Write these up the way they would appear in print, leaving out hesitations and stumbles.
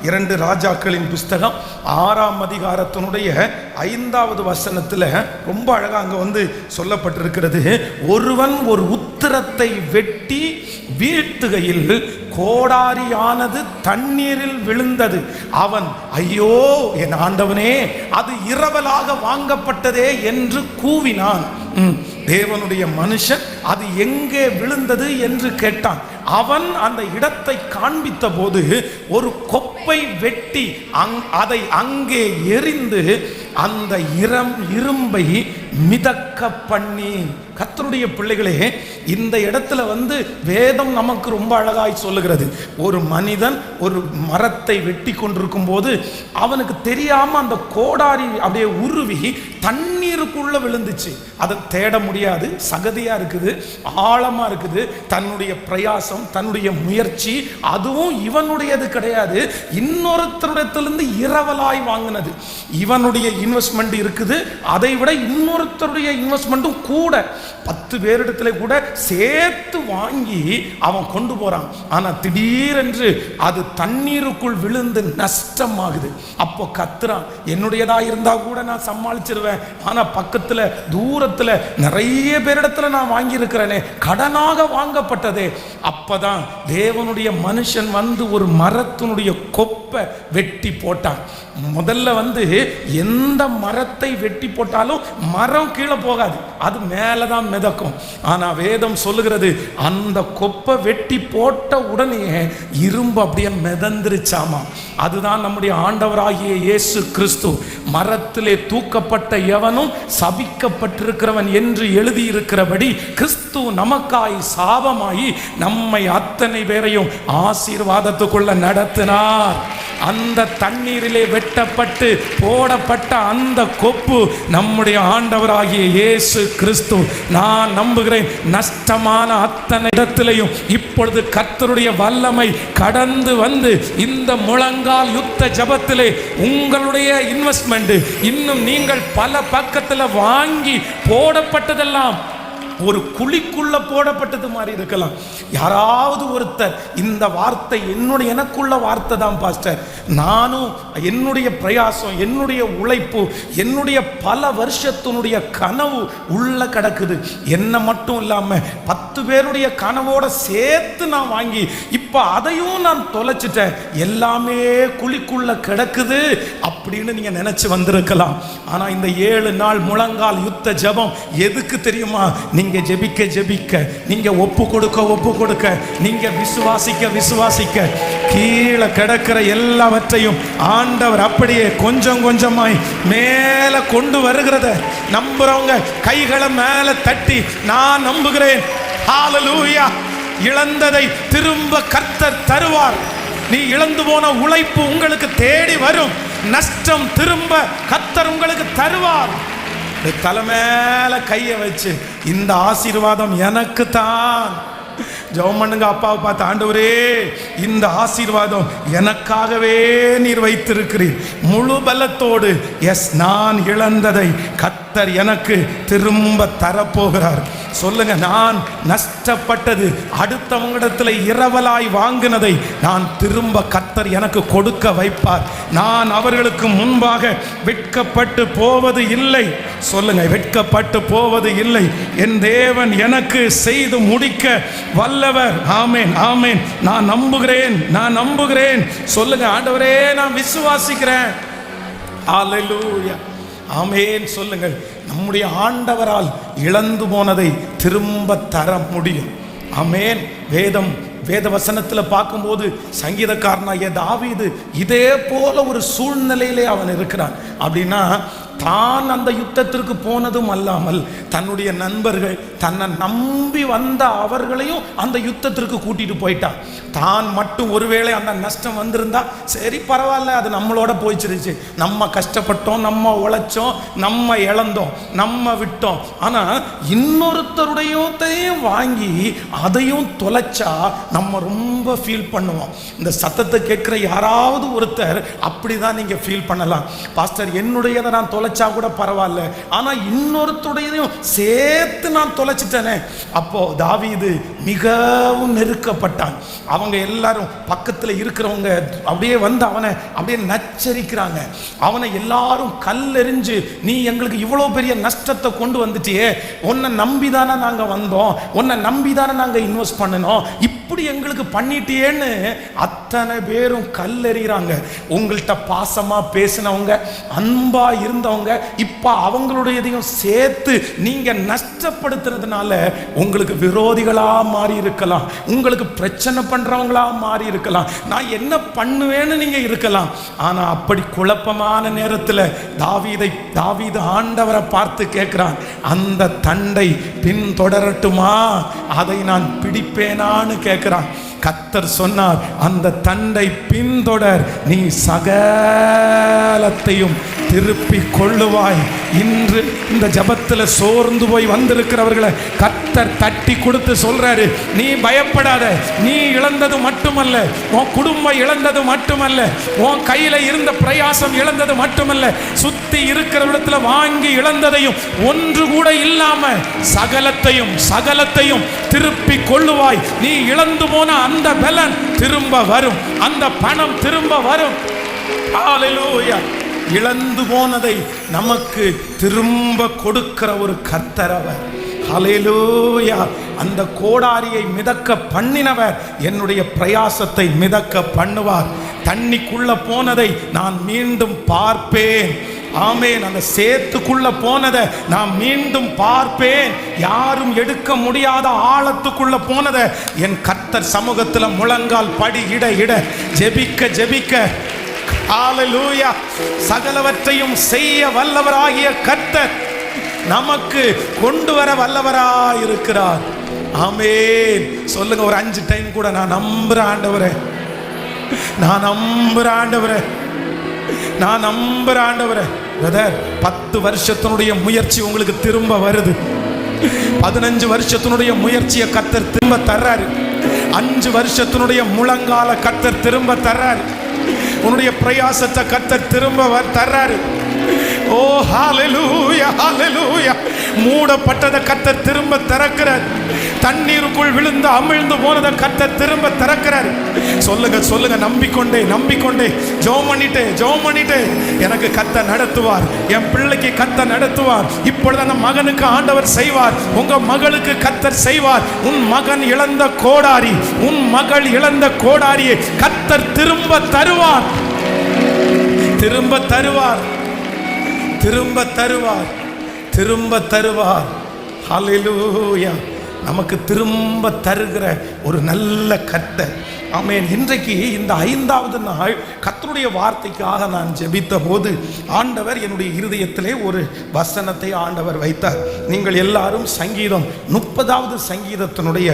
2 ராஜாக்களின் புஸ்தகம் 6ஆம் அதிகாரத்தினுடைய 5வது வசனத்தில் ரொம்ப அழகாக அங்கே சொல்லப்பட்டிருக்கிறது. ஒருவன் ஒரு உத்திரத்தை வெட்டி வீழ்த்துகையில் கோடாரியானது தண்ணீரில் விழுந்தது. அவன், ஐயோ என் ஆண்டவனே, அது இரவலாக வாங்கப்பட்டதே என்று கூவினான். தேவனுடைய மனுஷன் அது எங்கே விழுந்தது என்று கேட்டான். அவன் அந்த இடத்தை காண்பித்த போது ஒரு கொப்பை வெட்டி அதை அங்கே எறிந்து அந்த இரும்பை மிதக்க பண்ணி. கர்த்தருடைய பிள்ளைகளே, இந்த இடத்துல வேதம் நமக்கு ரொம்ப அழகாய் சொல்லுகிறது. ஒரு மனிதன் ஒரு மரத்தை வெட்டி கொண்டிருக்கும் போது அவனுக்கு தெரியாம அந்த கோடாரி அப்படியே உருவி தண்ணீருக்குள்ள விழுந்துச்சு. அதை தேட முடியாது, சகதியா இருக்குது, ஆழமா இருக்குது. தன்னுடைய பிரயாசம், தன்னுடைய முயற்சி, அதுவும் இவனுடையது கிடையாது, இன்னொருத்தரிடத்திலிருந்து இரவலாய் வாங்கினது. இவனுடைய இன்வெஸ்ட்மெண்ட் இருக்குது, அதை விட இன்னொருத்தருடைய இன்வெஸ்ட்மெண்ட்டும் கூட 10 பேரிடத்துல கூட சேர்த்து வாங்கி அவன் கொண்டு போறான். ஆனா திடீரென்று அது தண்ணீருக்குள் விழுந்து நஷ்டமாகுது. அப்போ கத்துறான், என்னுடையதா இருந்தா கூட நான் சமாளிச்சிருவேன், ஆனா பக்கத்துல தூரத்துல நிறைய பேரிடத்துல நான் வாங்கி இருக்கிறேனே, கடனாக வாங்கப்பட்டதே. அப்பதான் தேவனுடைய மனுஷன் ஒரு மரத்தினுடைய கொப்பை வெட்டி போட்டான். முதல்ல எந்த மரத்தை வெட்டி போட்டாலும் மரம் கீழே போகாது, அது மேலதான் மிதக்கும். ஆனா வேதம் சொல்லுகிறது, அந்த கொப்பை வெட்டி போட்ட உடனே இரும்பு அப்படியே மிதந்துருச்சாமா. அதுதான் நம்முடைய ஆண்டவராகிய இயேசு கிறிஸ்து. மரத்திலே தூக்கப்பட்ட எவனும் சபிக்கப்பட்டிருக்கிறவன் என்று எழுதியிருக்கிறபடி கிறிஸ்து நமக்காய் சாபமாயி நம்மை அத்தனை பேரையும் ஆசீர்வாதத்துக்குள்ள நடத்தினார். அந்த தண்ணீரிலே வெட்டப்பட்டு போடப்பட்ட அந்த கொப்பு நம்முடைய ஆண்டவராகிய இயேசு கிறிஸ்து. நான் நம்புகிறேன், நஷ்டமான அத்தனை இடத்திலையும் இப்பொழுது கர்த்தருடைய வல்லமை கடந்து இந்த முழங்கால் யுத்த ஜபத்திலே உங்களுடைய இன்வெஸ்ட்மெண்ட் இன்னும் நீங்கள் பல பக்கத்தில் வாங்கி போடப்பட்டதெல்லாம் ஒரு குழிக்குள்ள போடப்பட்டது மாதிரி இருக்கலாம். யாராவது ஒருத்தர் இந்த வார்த்தை எனக்குள்ள வார்த்தை தான் பாஸ்டர், நானும் என்னுடைய பிரயாசம், என்னுடைய உழைப்பு, என்னுடைய பல வருஷத்தினுடைய கனவு உள்ள கிடக்குது, என்ன மட்டும் இல்லாம 10 பேருடைய கனவோட சேர்த்து நான் வாங்கி இப்ப அதையும் நான் தொலைச்சிட்டேன், எல்லாமே குழிக்குள்ள கிடக்குது அப்படின்னு நீங்க நினைச்சு வந்திருக்கலாம். ஆனா இந்த 7 நாள் முழங்கால் யுத்த ஜெபம் எதுக்கு தெரியுமா? நீங்க ஜெபிக்க, நீங்க ஒப்பு கொடுக்க, நீங்க விசுவாசிக்க கீழே கிடக்கிற எல்லாவற்றையும் ஆண்டவர் அப்படியே கொஞ்சம் கொஞ்சமாய் மேல கொண்டு வருகிறத நம்புறவங்க கைகளை மேல தட்டி நான் நம்புகிறேன். ஹல்லேலூயா. இழந்ததை திரும்ப கர்த்தர் தருவார். நீ இழந்து போன உழைப்பு உங்களுக்கு தேடி வரும். நஷ்டம் திரும்ப கர்த்தர் உங்களுக்கு தருவார். தலைமையில கையை வச்சு இந்த ஆசீர்வாதம் எனக்கு தான் ஜெபம் பண்ணுங்க. அப்பாவை பார்த்து, ஆண்டவரே இந்த ஆசீர்வாதம் எனக்காகவே நீர் வைத்திருக்கிறீர். முழு பலத்தோடு எஸ், நான் இழந்ததை கர்த்தர் எனக்கு திரும்ப தரப்போகிறார். சொல்லுங்க, நான் நஷ்டப்பட்டது அடுத்தவங்களிடத்தில் இரவலாய் வாங்கினதை நான் திரும்ப கர்த்தர் எனக்கு கொடுக்க வைப்பார். நான் அவர்களுக்கு முன்பாக வெட்கப்பட்டு போவது இல்லை. சொல்லுங்க, வெட்கப்பட்டு போவது இல்லை. என் தேவன் எனக்கு செய்து முடிக்க வல்லவர். ஆமென், ஆமென். நான் நம்புகிறேன். சொல்லுங்க, ஆண்டவரே நான் விசுவாசிக்கிறேன். ஹல்லேலூயா. ஆமென். சொல்லுங்கள், நம்முடைய ஆண்டவரால் இழந்து போனதை திரும்ப தர முடியும். ஆமென். வேத வசனத்தில் பார்க்கும்போது சங்கீதக்காரனாகிய தாவீது இதே போல ஒரு சூழ்நிலையிலே அவன் இருக்கிறான். அப்படின்னா தான் அந்த யுத்தத்திற்கு போனதும் அல்லாமல் தன்னுடைய நண்பர்கள், தன்னை நம்பி வந்த அவர்களையும் அந்த யுத்தத்திற்கு கூட்டிட்டு போயிட்டான். தான் மட்டும் ஒருவேளை அந்த நஷ்டம் வந்திருந்தா சரி பரவாயில்ல, அது நம்மளோட போயிச்சிருச்சு, நம்ம கஷ்டப்பட்டோம், நம்ம உழைச்சோம், நம்ம இழந்தோம், நம்ம விட்டோம். ஆனா இன்னொருத்தருடையத்தையும் வாங்கி அதையும் தொலைச்சா நம்ம ரொம்ப ஃபீல் பண்ணுவோம். இந்த சத்தத்தை கேட்கிற யாராவது ஒருத்தர் அப்படிதான் நீங்க ஃபீல் பண்ணலாம். பாஸ்டர், என்னுடையதை நான் தொலை தொலைச்சா கூட பரவாயில்ல, ஆனா இன்னொருத்தருடையதையும் சேர்த்து நான் தொலைச்சிட்டேனே. அப்போ தாவீது மிகவும் நெருக்கப்பட்டான். அவங்க எல்லாரும் பக்கத்துல இருக்கிறவங்க அப்படியே வந்து அவனை அப்படியே நச்சரிக்கிறாங்க. அவனை எல்லாரும் கல்லெறிஞ்சு, நீ எங்களுக்கு இவ்வளவு பெரிய நஷ்டத்தை கொண்டு வந்துட்டியே, உன்னை நம்பிதானே நாங்க வந்தோம், உன்னை நம்பிதானே நாங்க இன்வெஸ்ட் பண்ணணும், இப்படி எங்களுக்கு பண்ணிட்டியேன்னு அத்தனை பேரும் கல்லெறிகிறாங்க. உங்கள்கிட்ட பாசமா பேசினவங்க, அன்பா இருந்தவங்க, இப்ப அவங்களுடையதையும் சேர்த்து நீங்க நஷ்டப்படுத்துறதுனால உங்களுக்கு விரோதிகளா மாறி இருக்கலாம், உங்களுக்கு பிரச்சனை பண்றவங்களா மாறி இருக்கலாம், நான் என்ன பண்ணுவேன்னு நீங்க இருக்கலாம். ஆனா அப்படி குழப்பமான நேரத்தில் தாவீது ஆண்டவரை பார்த்து கேட்கிறான், அந்த தண்டை பின்தொடரட்டுமா, அதை நான் பிடிப்பேனான்னு கேட்கிறான். கர்த்தர் சொன்னார், அந்த தண்டை பின்தொடர், நீ சகலத்தையும் திருப்பி கொள்ளுவாய். இன்று இந்த ஜபத்தில் சோர்ந்து போய் வந்திருக்கிறவர்களை கர்த்தர் தட்டி கொடுத்து சொல்றாரு, நீ பயப்படாத, நீ இழந்தது மட்டுமல்ல, உன் குடும்பம் இழந்தது மட்டுமல்ல, உன் கையில இருந்த பிரயாசம் இழந்தது மட்டுமல்ல, சுத்தி இருக்கிற இடத்துல வாங்கி இழந்ததையும் ஒன்று கூட இல்லாம சகலத்தையும் திருப்பி கொள்ளுவாய். நீ இழந்து போன அந்த பலன் திரும்ப வரும், அந்த பணம் திரும்ப வரும். ஹல்லேலூயா. இழந்து போனதை நமக்கு திரும்ப கொடுக்கிற ஒரு கர்த்தர் அவர். ஹல்லேலூயா. அந்த கோடாரியை மிதக்க பண்ணினவர் என்னுடைய பிரயாசத்தை மிதக்க பண்ணுவார். தண்ணிக்குள்ள போனதை நான் மீண்டும் பார்ப்பேன். ஆமென். அந்த சேத்துக்குள்ள போனதை நான் மீண்டும் பார்ப்பேன். யாரும் எடுக்க முடியாத ஆழத்துக்குள்ள போனதை என் கர்த்தர் சமூகத்தில் முழங்கால் படி இட ஜெபிக்க ஹல்லேலூயா. சகலவற்றையும் செய்ய வல்லவராகிய கர்த்தர் நமக்கு கொண்டு வர வல்லவராய் இருக்கிறார். ஆமென். சொல்லுங்க ஒரு 5 டைம் கூட, நான் நம்புறேன் ஆண்டவரே, நான் நம்புறேன் ஆண்டவரே, நான் நம்புறேன் ஆண்டவரே. பிரதர், 10 வருஷத்தினுடைய முயற்சி உங்களுக்கு திரும்ப வருது. 15 வருஷத்தினுடைய முயற்சியை கர்த்தர் திரும்ப தர்றாரு. 5 வருஷத்தினுடைய முழங்கால கர்த்தர் திரும்ப தர்றாரு. உன்னுடைய பிரயாசத்தை கர்த்தர் திரும்ப தர்றாரு. ஓ ஹல்லேலூயா, ஹல்லேலூயா. மூடப்பட்டதை கர்த்தர் திரும்ப திறக்கிறார். தண்ணீருக்குள் விழுந்து அமிழ்ந்து போனதை கர்த்தர் திரும்ப திறக்கிறார். சொல்லுங்க, நம்பிக்கொண்டே ஜெபம் பண்ணிட்டு எனக்கு கர்த்தர் நடத்துவார், என் பிள்ளைக்கு கர்த்தர் நடத்துவார். இப்பொழுது அந்த மகனுக்கு ஆண்டவர் செய்வார், உங்க மகளுக்கு கர்த்தர் செய்வார். உன் மகன் இழந்த கோடாரி, உன் மகள் இழந்த கோடாரியை கர்த்தர் திரும்ப தருவார், திரும்ப தருவார், திரும்ப தருவார், திரும்ப தருவார். ஹல்லேலூயா. நமக்கு திரும்ப தருகிற ஒரு நல்ல கர்த்தர். ஆமென். இன்றைக்கு இந்த 5வது நாள் கர்த்தருடைய வார்த்தைக்காக நான் ஜெபித்த போது ஆண்டவர் என்னுடைய இருதயத்திலே ஒரு வசனத்தை ஆண்டவர் வைத்தார். நீங்கள் எல்லாரும் சங்கீதம் 30வது சங்கீதத்தினுடைய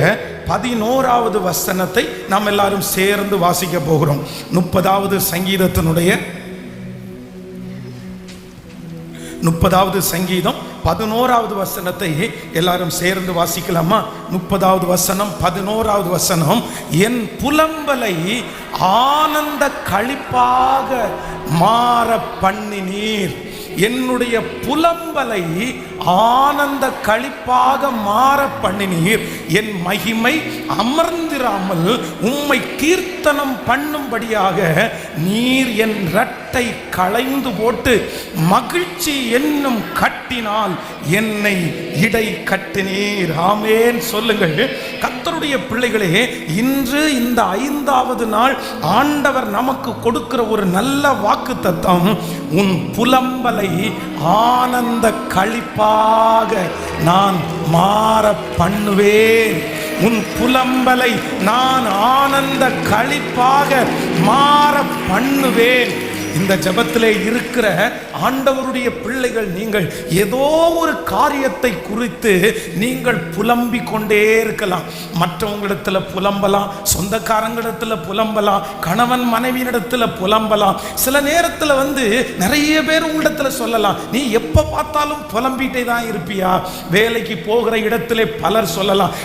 11வது வசனத்தை நாம் எல்லாரும் சேர்ந்து வாசிக்க போகிறோம். 30வது சங்கீதத்தினுடைய 30வது சங்கீதம் 11வது வசனத்தை எல்லாரும் சேர்ந்து வாசிக்கலாமா? 30வது வசனம் 11வது வசனம். என் புலம்பலை ஆனந்த களிப்பாக மாற பண்ணினீர். என்னுடைய புலம்பலை ஆனந்த களிப்பாக மாற பண்ணினீர். என் மகிமை அமர்ந்திராமல் உம்மை கீர்த்தனம் பண்ணும்படியாக நீர் என் இரட்டை களைந்து போட்டு மகிழ்ச்சி என்னும் கட்டினால் என்னை இடை கட்டினீர். ஆமென். சொல்லுங்கள். கர்த்தருடைய பிள்ளைகளே, இன்று இந்த 5வது நாள் ஆண்டவர் நமக்கு கொடுக்கிற ஒரு நல்ல வாக்குத்தத்தம், உன் புலம்பலை ஆனந்த களிப்பாக நான் மாற பண்ணுவேன். உன் புலம்பலை நான் ஆனந்த களிப்பாக மாற பண்ணுவேன். இந்த ஜெபத்திலே இருக்கிற ஆண்டவருடைய பிள்ளைகள், நீங்கள் ஏதோ ஒரு காரியத்தை குறித்து நீங்கள் புலம்பிக் கொண்டே இருக்கலாம். மற்றவங்களிடத்தில் புலம்பலாம், சொந்தக்காரங்களிடத்தில் புலம்பலாம், கணவன் மனைவியிடத்தில் புலம்பலாம். சில நேரத்தில் நிறைய பேர் உங்களிடத்தில் சொல்லலாம், நீ எப்போ பார்த்தாலும் புலம்பிட்டே தான் இருப்பியா? வேலைக்கு போகிற இடத்துல பலர் சொல்லலாம்,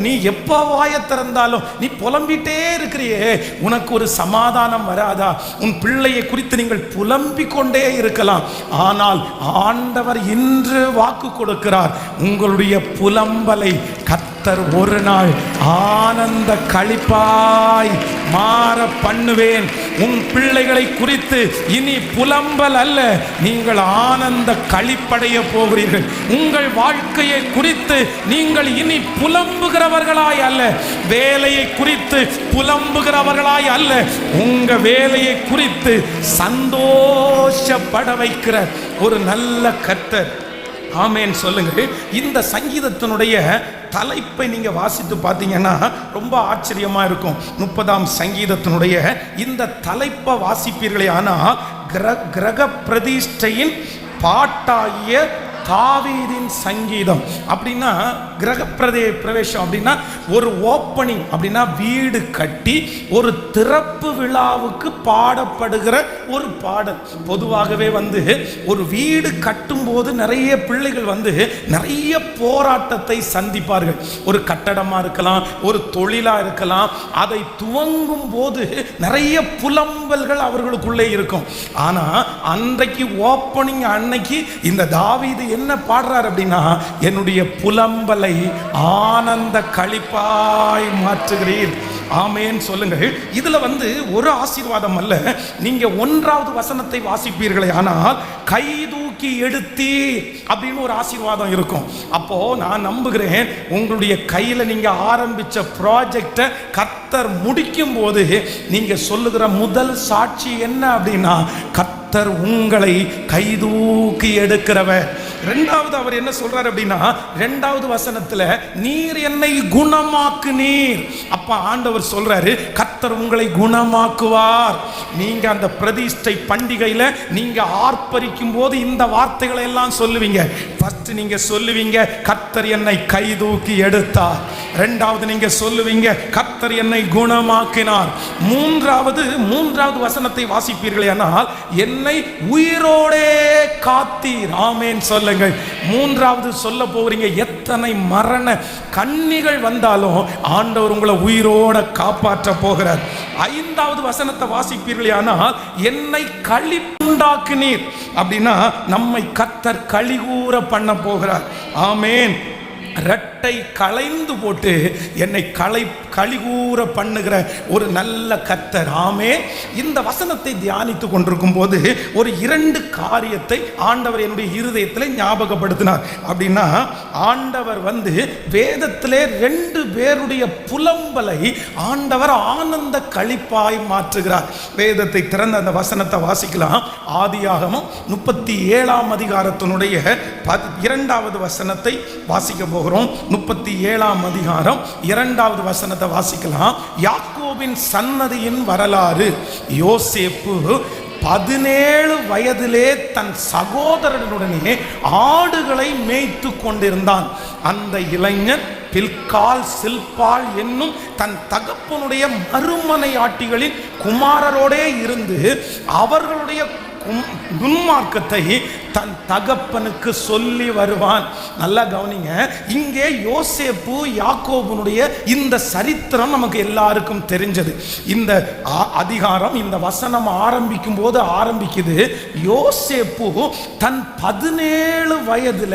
நீ எப்போ வாயை திறந்தாலும் நீ புலம்பிட்டே இருக்கிறியே, உனக்கு ஒரு சமாதானம் வராதா? உன் பிள்ளையை குறித்து நீங்கள் புலம்பிக் கொண்டே இருக்கலாம். ஆனால் ஆண்டவர் இன்று வாக்கு கொடுக்கிறார், உங்களுடைய புலம்பலை கர்த்தர் ஒரு நாள் ஆனந்த களிப்பாய் மாற பண்ணுவேன். உன் பிள்ளைகளை குறித்து இனி புலம்பல் அல்ல, நீங்கள் ஆனந்த களிப்படைய போகிறீர்கள். உங்கள் வாழ்க்கையை குறித்து நீங்கள் இனி புலம்புகிறவர்களாய் அல்ல, வேலையை குறித்து புலம்புகிறவர்களாய் அல்ல, உங்க வேலையை குறித்து சந்தோஷப்பட வைக்கிற ஒரு நல்ல கர்த்தர். ஆமேன் சொல்லுங்க. இந்த சங்கீதத்தினுடைய தலைப்பை நீங்க வாசித்து பார்த்தீங்கன்னா ரொம்ப ஆச்சரியமா இருக்கும். 30ஆம் சங்கீதத்தினுடைய இந்த தலைப்பை வாசிப்பீர்களே ஆனால் கிரக பிரதிஷ்டையின் பாட்டாகிய தாவீதின் சங்கீதம் அப்படின்னா, கிரக பிரவேசம் அப்படின்னா ஒரு ஓப்பனிங், அப்படின்னா வீடு கட்டி ஒரு திறப்பு விழாவுக்கு பாடப்படுகிற ஒரு பாடல். பொதுவாகவே ஒரு வீடு கட்டும் போது நிறைய பிள்ளைகள் நிறைய போராட்டத்தை சந்திப்பார்கள். ஒரு கட்டடமா இருக்கலாம், ஒரு தொழிலா இருக்கலாம். அதை துவங்கும் போது நிறைய புலம்பல்கள் அவர்களுக்குள்ளே இருக்கும். ஆனா அன்றைக்கு ஓப்பனிங் அன்னைக்கு இந்த தாவீது என்ன பாடுறார் அப்படின்னா, என்னுடைய புலம்பலை ஆனந்த களிப்பாய் மாற்றுகிறீர். ஆமேன் சொல்லுங்கள். இதுல ஒரு ஆசீர்வாதம் அல்ல, நீங்க 1வது வசனத்தை வாசிப்பீர்களே ஆனால் கை தூக்கி எடுத்தீர் அப்படின்னு ஒரு ஆசீர்வாதம் இருக்கும். அப்போ நான் நம்புகிறேன், உங்களுடைய கையில நீங்க ஆரம்பிச்ச ப்ராஜெக்டை கர்த்தர் முடிக்கும் போது நீங்க சொல்லுகிற முதல் சாட்சி என்ன அப்படின்னா, கர்த்தர் உங்களை கைதூக்கி எடுக்கிறவர். 2வது அவர் என்ன சொல்றார் அப்படின்னா, 2வது வசனத்துல நீர் என்னை குணமாக்கு நீர். அப்ப ஆண்டவர் சொல்றாரு, கர்த்தர் உங்களை குணமாக்குவார். நீங்க அந்த பிரதிஷ்டை பண்டிகையில நீங்க ஆர்ப்பரிக்கும் போது இந்த வார்த்தைகளை எல்லாம் சொல்லுவீங்க. ஃபர்ஸ்ட் நீங்க சொல்லுவீங்க, கர்த்தர் என்னை கைதூக்கி எடுத்தார். 2வது நீங்க சொல்லுவீங்க, கர்த்தர் என்னை குணமாக்கினார். 3வது வசனத்தை வாசிப்பீர்களே ஆனால் என்னை உயிரோடே காத்தீர். ஆமேன் சொல்லுங்கள். 3வது சொல்ல போகிறீங்க, எத்தனை மரண கண்ணிகள் வந்தாலும் ஆண்டவர் உங்களை உயிரோட காப்பாற்ற போகிறார். 5வது வசனத்தை வாசிப்பீர்களே ஆனால் என்னை களிப்புண்டாக்கினீர் அப்படின்னா நம்மை கர்த்தர் களிகூற பண்ண போகிறார். ஆமேன். ரெட்டை களைந்து போட்டு என்னை களிகூற பண்ணுகிற ஒரு நல்ல கர்த்தர். ஆமே. இந்த வசனத்தை தியானித்து கொண்டிருக்கும் போது ஒரு 2 காரியத்தை ஆண்டவர் என்னுடைய இருதயத்தில் ஞாபகப்படுத்தினார். அப்படின்னா ஆண்டவர் வேதத்திலே 2 பேருடைய புலம்பலை ஆண்டவர் ஆனந்த களிப்பாய் மாற்றுகிறார். வேதத்தை திறந்த அந்த வசனத்தை வாசிக்கலாம். ஆதியாகமம் 37ஆம் அதிகாரத்தினுடைய 2வது வசனத்தை வாசிக்க போகிறோம். 37ஆம் அதிகாரம் 2வது வசனத்தை வாசிக்கலாம். யாக்கோபின் சன்னதியின் வரலாறு. யோசேப்பு 17 வயதிலே தன் சகோதரனுடனே ஆடுகளை மேய்த்து கொண்டிருந்தான். அந்த இளைஞன் பில்கால் சில்பால் என்னும் தன் தகப்பனுடைய மறுமனையாட்டிகளின் குமாரரோடே இருந்து அவர்களுடைய துன்மார்க்கத்தை தன் தகப்பனுக்கு சொல்லி வருவான். நல்லா கவனிங்க. இங்கே யோசேப்பு யாக்கோபுனுடைய இந்த சரித்திரம் நமக்கு எல்லாருக்கும் தெரிஞ்சது. இந்த அதிகாரம், இந்த வசனம் ஆரம்பிக்கும் போது ஆரம்பிக்குது, யோசேப்பு தன் 17 வயதுல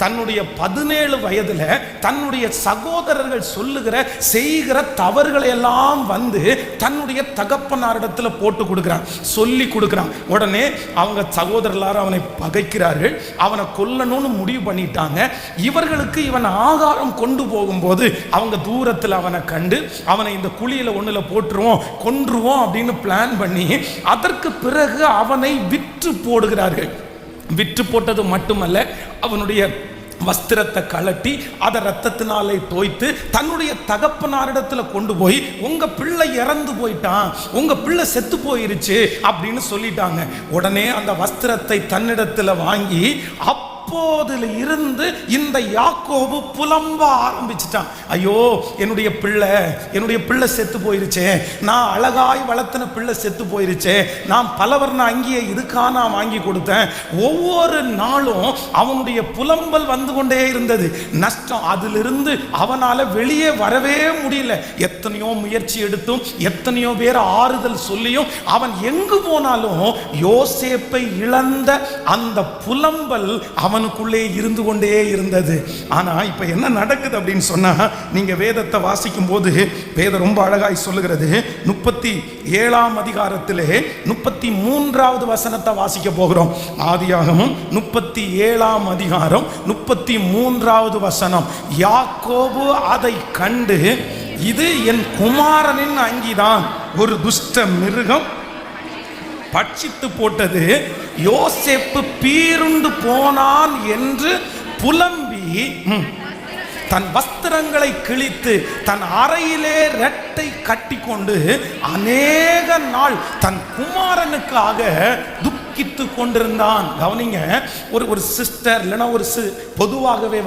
தன்னுடைய 17 வயதுல தன்னுடைய சகோதரர்கள் சொல்லுகிற செய்கிற தவறுகளை எல்லாம் தன்னுடைய தகப்பனாரிடத்தில் போட்டு கொடுக்கிறான், சொல்லி கொடுக்கிறான். உடனே அவங்க சகோதரர் அவனை பகைக்கிறார்கள், அவனை கொல்லணும்னு முடிவு பண்ணிட்டாங்க. இவர்களுக்கு இவன் ஆகாரம் கொண்டு போகும்போது அவங்க தூரத்தில் அவனை கண்டு அவனை இந்த குழியில ஒண்ணுல போட்டுருவோம், கொன்றுவோம் அப்படின்னு பிளான் பண்ணி அதற்கு பிறகு அவனை விற்று போடுகிறார்கள். விற்று போட்டது மட்டுமல்ல, அவனுடைய வஸ்திரத்தை கலட்டி அதை ரத்தத்தினாலே தோய்த்து தன்னுடைய தகப்பனாரிடத்தில் கொண்டு போய், உங்க பிள்ளை இறந்து போயிட்டான், உங்க பிள்ளை செத்து போயிருச்சு அப்படின்னு சொல்லிட்டாங்க. உடனே அந்த வஸ்திரத்தை தன்னிடத்தில் வாங்கி அப்போதுல இருந்து இந்த யாக்கோபு புலம்ப ஆரம்பிச்சிட்டான். ஐயோ, என்னுடைய பிள்ளை செத்து போயிருச்சே, நான் அழகாய் வளர்த்தின பிள்ளை செத்து போயிருச்சே, நான் பலவர்ண அங்கேயே இதுக்கா நான் வாங்கி கொடுத்தேன். ஒவ்வொரு நாளும் அவனுடைய புலம்பல் வந்து கொண்டே இருந்தது. நஷ்டம், அதிலிருந்து அவனால வெளியே வரவே முடியல. எத்தனையோ முயற்சி எடுத்தும் எத்தனையோ பேர் ஆறுதல் சொல்லியும் அவன் எங்கு போனாலும் யோசேப்பை இழந்த அந்த புலம்பல் அவனுக்குள்ளே இருந்து கொண்டே இருந்தது. ஆனா இப்ப என்ன நடக்குது அப்படின்னு சொன்னா, நீங்க வேதத்தை வாசிக்கும் போது வேதம் ரொம்ப அழகாய் சொல்லுகிறது. 37ஆம் அதிகாரத்திலே 33வது வசனத்தை வாசிக்க போகிறோம். ஆதியாகமம் 37ஆம் அதிகாரம் 33வது வசனம். யாக்கோபு அதை கண்டு, இது என் குமாரனின் அங்கிதான், ஒரு துஷ்ட மிருகம் பட்சித்து போட்டது, யோசேப்பு பீருண்டு போனான் என்று புலம்பி தன் வஸ்திரங்களை கிழித்து தன் அறையிலே ரெட்டை கட்டி கொண்டு அநேக நாள் தன் குமாரனுக்காக துக்கித்து கொண்டிருந்தான். கவனிங்க, ஒரு சிஸ்டர் இல்லைன்னா பொதுவாகவே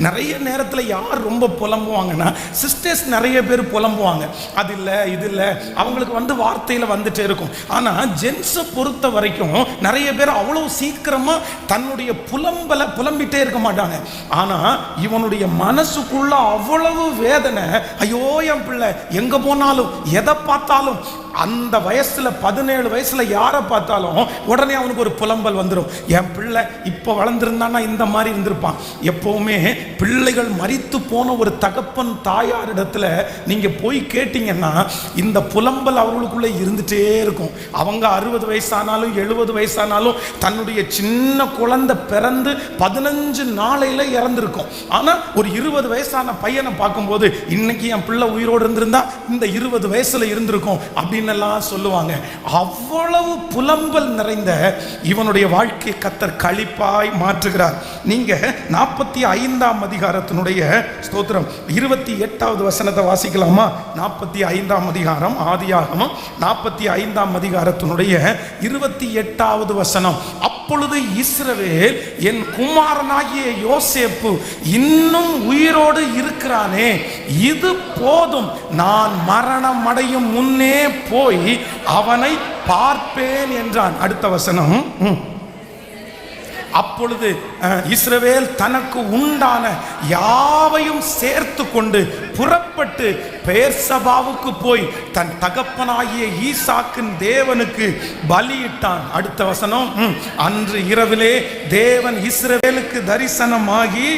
நிறைய நேரத்தில் யார் ரொம்ப புலம்புவாங்கன்னா, சிஸ்டர்ஸ் நிறைய பேர் புலம்புவாங்க. அது இல்லை இது இல்லை, அவங்களுக்கு வார்த்தையில் வந்துட்டே இருக்கும். ஆனால் ஜென்ஸை பொறுத்த வரைக்கும் நிறைய பேர் அவ்வளோ சீக்கிரமாக தன்னுடைய புலம்பலை புலம்பிட்டே இருக்க மாட்டாங்க. ஆனால் இவனுடைய மனசுக்குள்ள அவ்வளவு வேதனை. ஐயோ, என் பிள்ளை எங்க போனாலும் எதை பார்த்தாலும், அந்த வயசுல 17 வயசுல யாரை பார்த்தாலும் உடனே அவனுக்கு ஒரு புலம்பல் வந்துடும். என் பிள்ளை இப்போ வளர்ந்துருந்தான்னா இந்த மாதிரி இருந்திருப்பான். எப்பவுமே பிள்ளைகள் மரித்து போன ஒரு தகப்பன் தாயாரிடத்துல நீங்க போய் கேட்டீங்கன்னா இந்த புலம்பல் அவர்களுக்குள்ளே இருந்துட்டே இருக்கும். அவங்க 60 வயசானாலும் 70 வயசானாலும் தன்னுடைய சின்ன குழந்தை பிறந்து 15 நாளையில இறந்திருக்கும். ஆனா ஒரு 20 வயசான பையனை பார்க்கும்போது, இன்னைக்கு என் பிள்ளை உயிரோடு இருந்திருந்தா இந்த 20 வயசுல இருந்திருக்கும் அப்படின்னு சொல்லுவாங்க. அவ்வளவு புலம்பல் நிறைந்த இவனுடைய வாழ்க்கை கர்த்தர் களிப்பாய் மாற்றுகிறார். நீங்க 45ஆம் அதிகாரத்தினுடைய ஸ்தோத்திரம் 28வது வசனத்தை வாசிக்கலாமா? 45ஆம் அதிகாரம் ஆதியாகமம் 45ஆம் அதிகாரத்தினுடைய 28வது வசனம். அப்பொழுது இஸ்ரவேல், என் குமாரனாகிய யோசேப்பு இன்னும் உயிரோடு இருக்கிறானே, இது போதும், நான் மரணம் அடையும் முன்னே போய் அவனை பார்ப்பேன் என்றான். அடுத்த வசனம். அப்பொழுது இஸ்ரவேல் தனக்கு உண்டான யாவையும் சேர்த்து கொண்டு புறப்பட்டு பெயர்சபாவுக்கு போய் தன் தகப்பனாகிய ஈசாக்கின் தேவனுக்கு பலியிட்டான். அடுத்த வசனம். அன்று இரவிலே தேவன் இஸ்ரவேலுக்கு தரிசனமாகி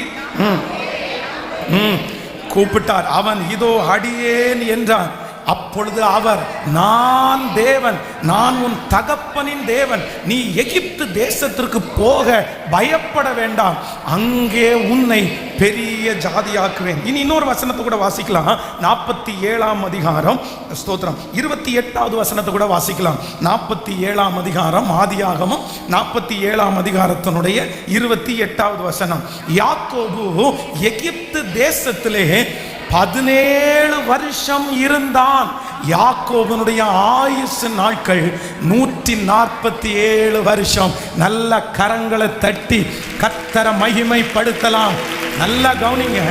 கூப்பிட்டார். அவன் இதோ அடியேன் என்றான். அப்பொழுது அவர், நான் தேவன், நான் உன் தகப்பனின் தேவன், நீ எகிப்து தேசத்திற்கு போக பயப்பட வேண்டாம், அங்கே உன்னை பெரிய ஜாதியாக்குவேன். இனி இன்னொரு வசனத்தை கூட வாசிக்கலாம். 47ஆம் அதிகாரம் ஸ்தோத்திரம் 28வது வசனத்தை கூட வாசிக்கலாம். 47ஆம் அதிகாரம் ஆதியாகமம் 47ஆம் அதிகாரத்தினுடைய 28வது வசனம். யாக்கோபு எகிப்து தேசத்திலே 17 வருஷம் இருந்தான். யாக்கோபனுடைய ஆயுசு நாட்கள் 147 வருஷம். நல்ல கரங்களை தட்டி கர்த்தரை மகிமைப்படுத்தலாம். நல்லா கவனிங்க.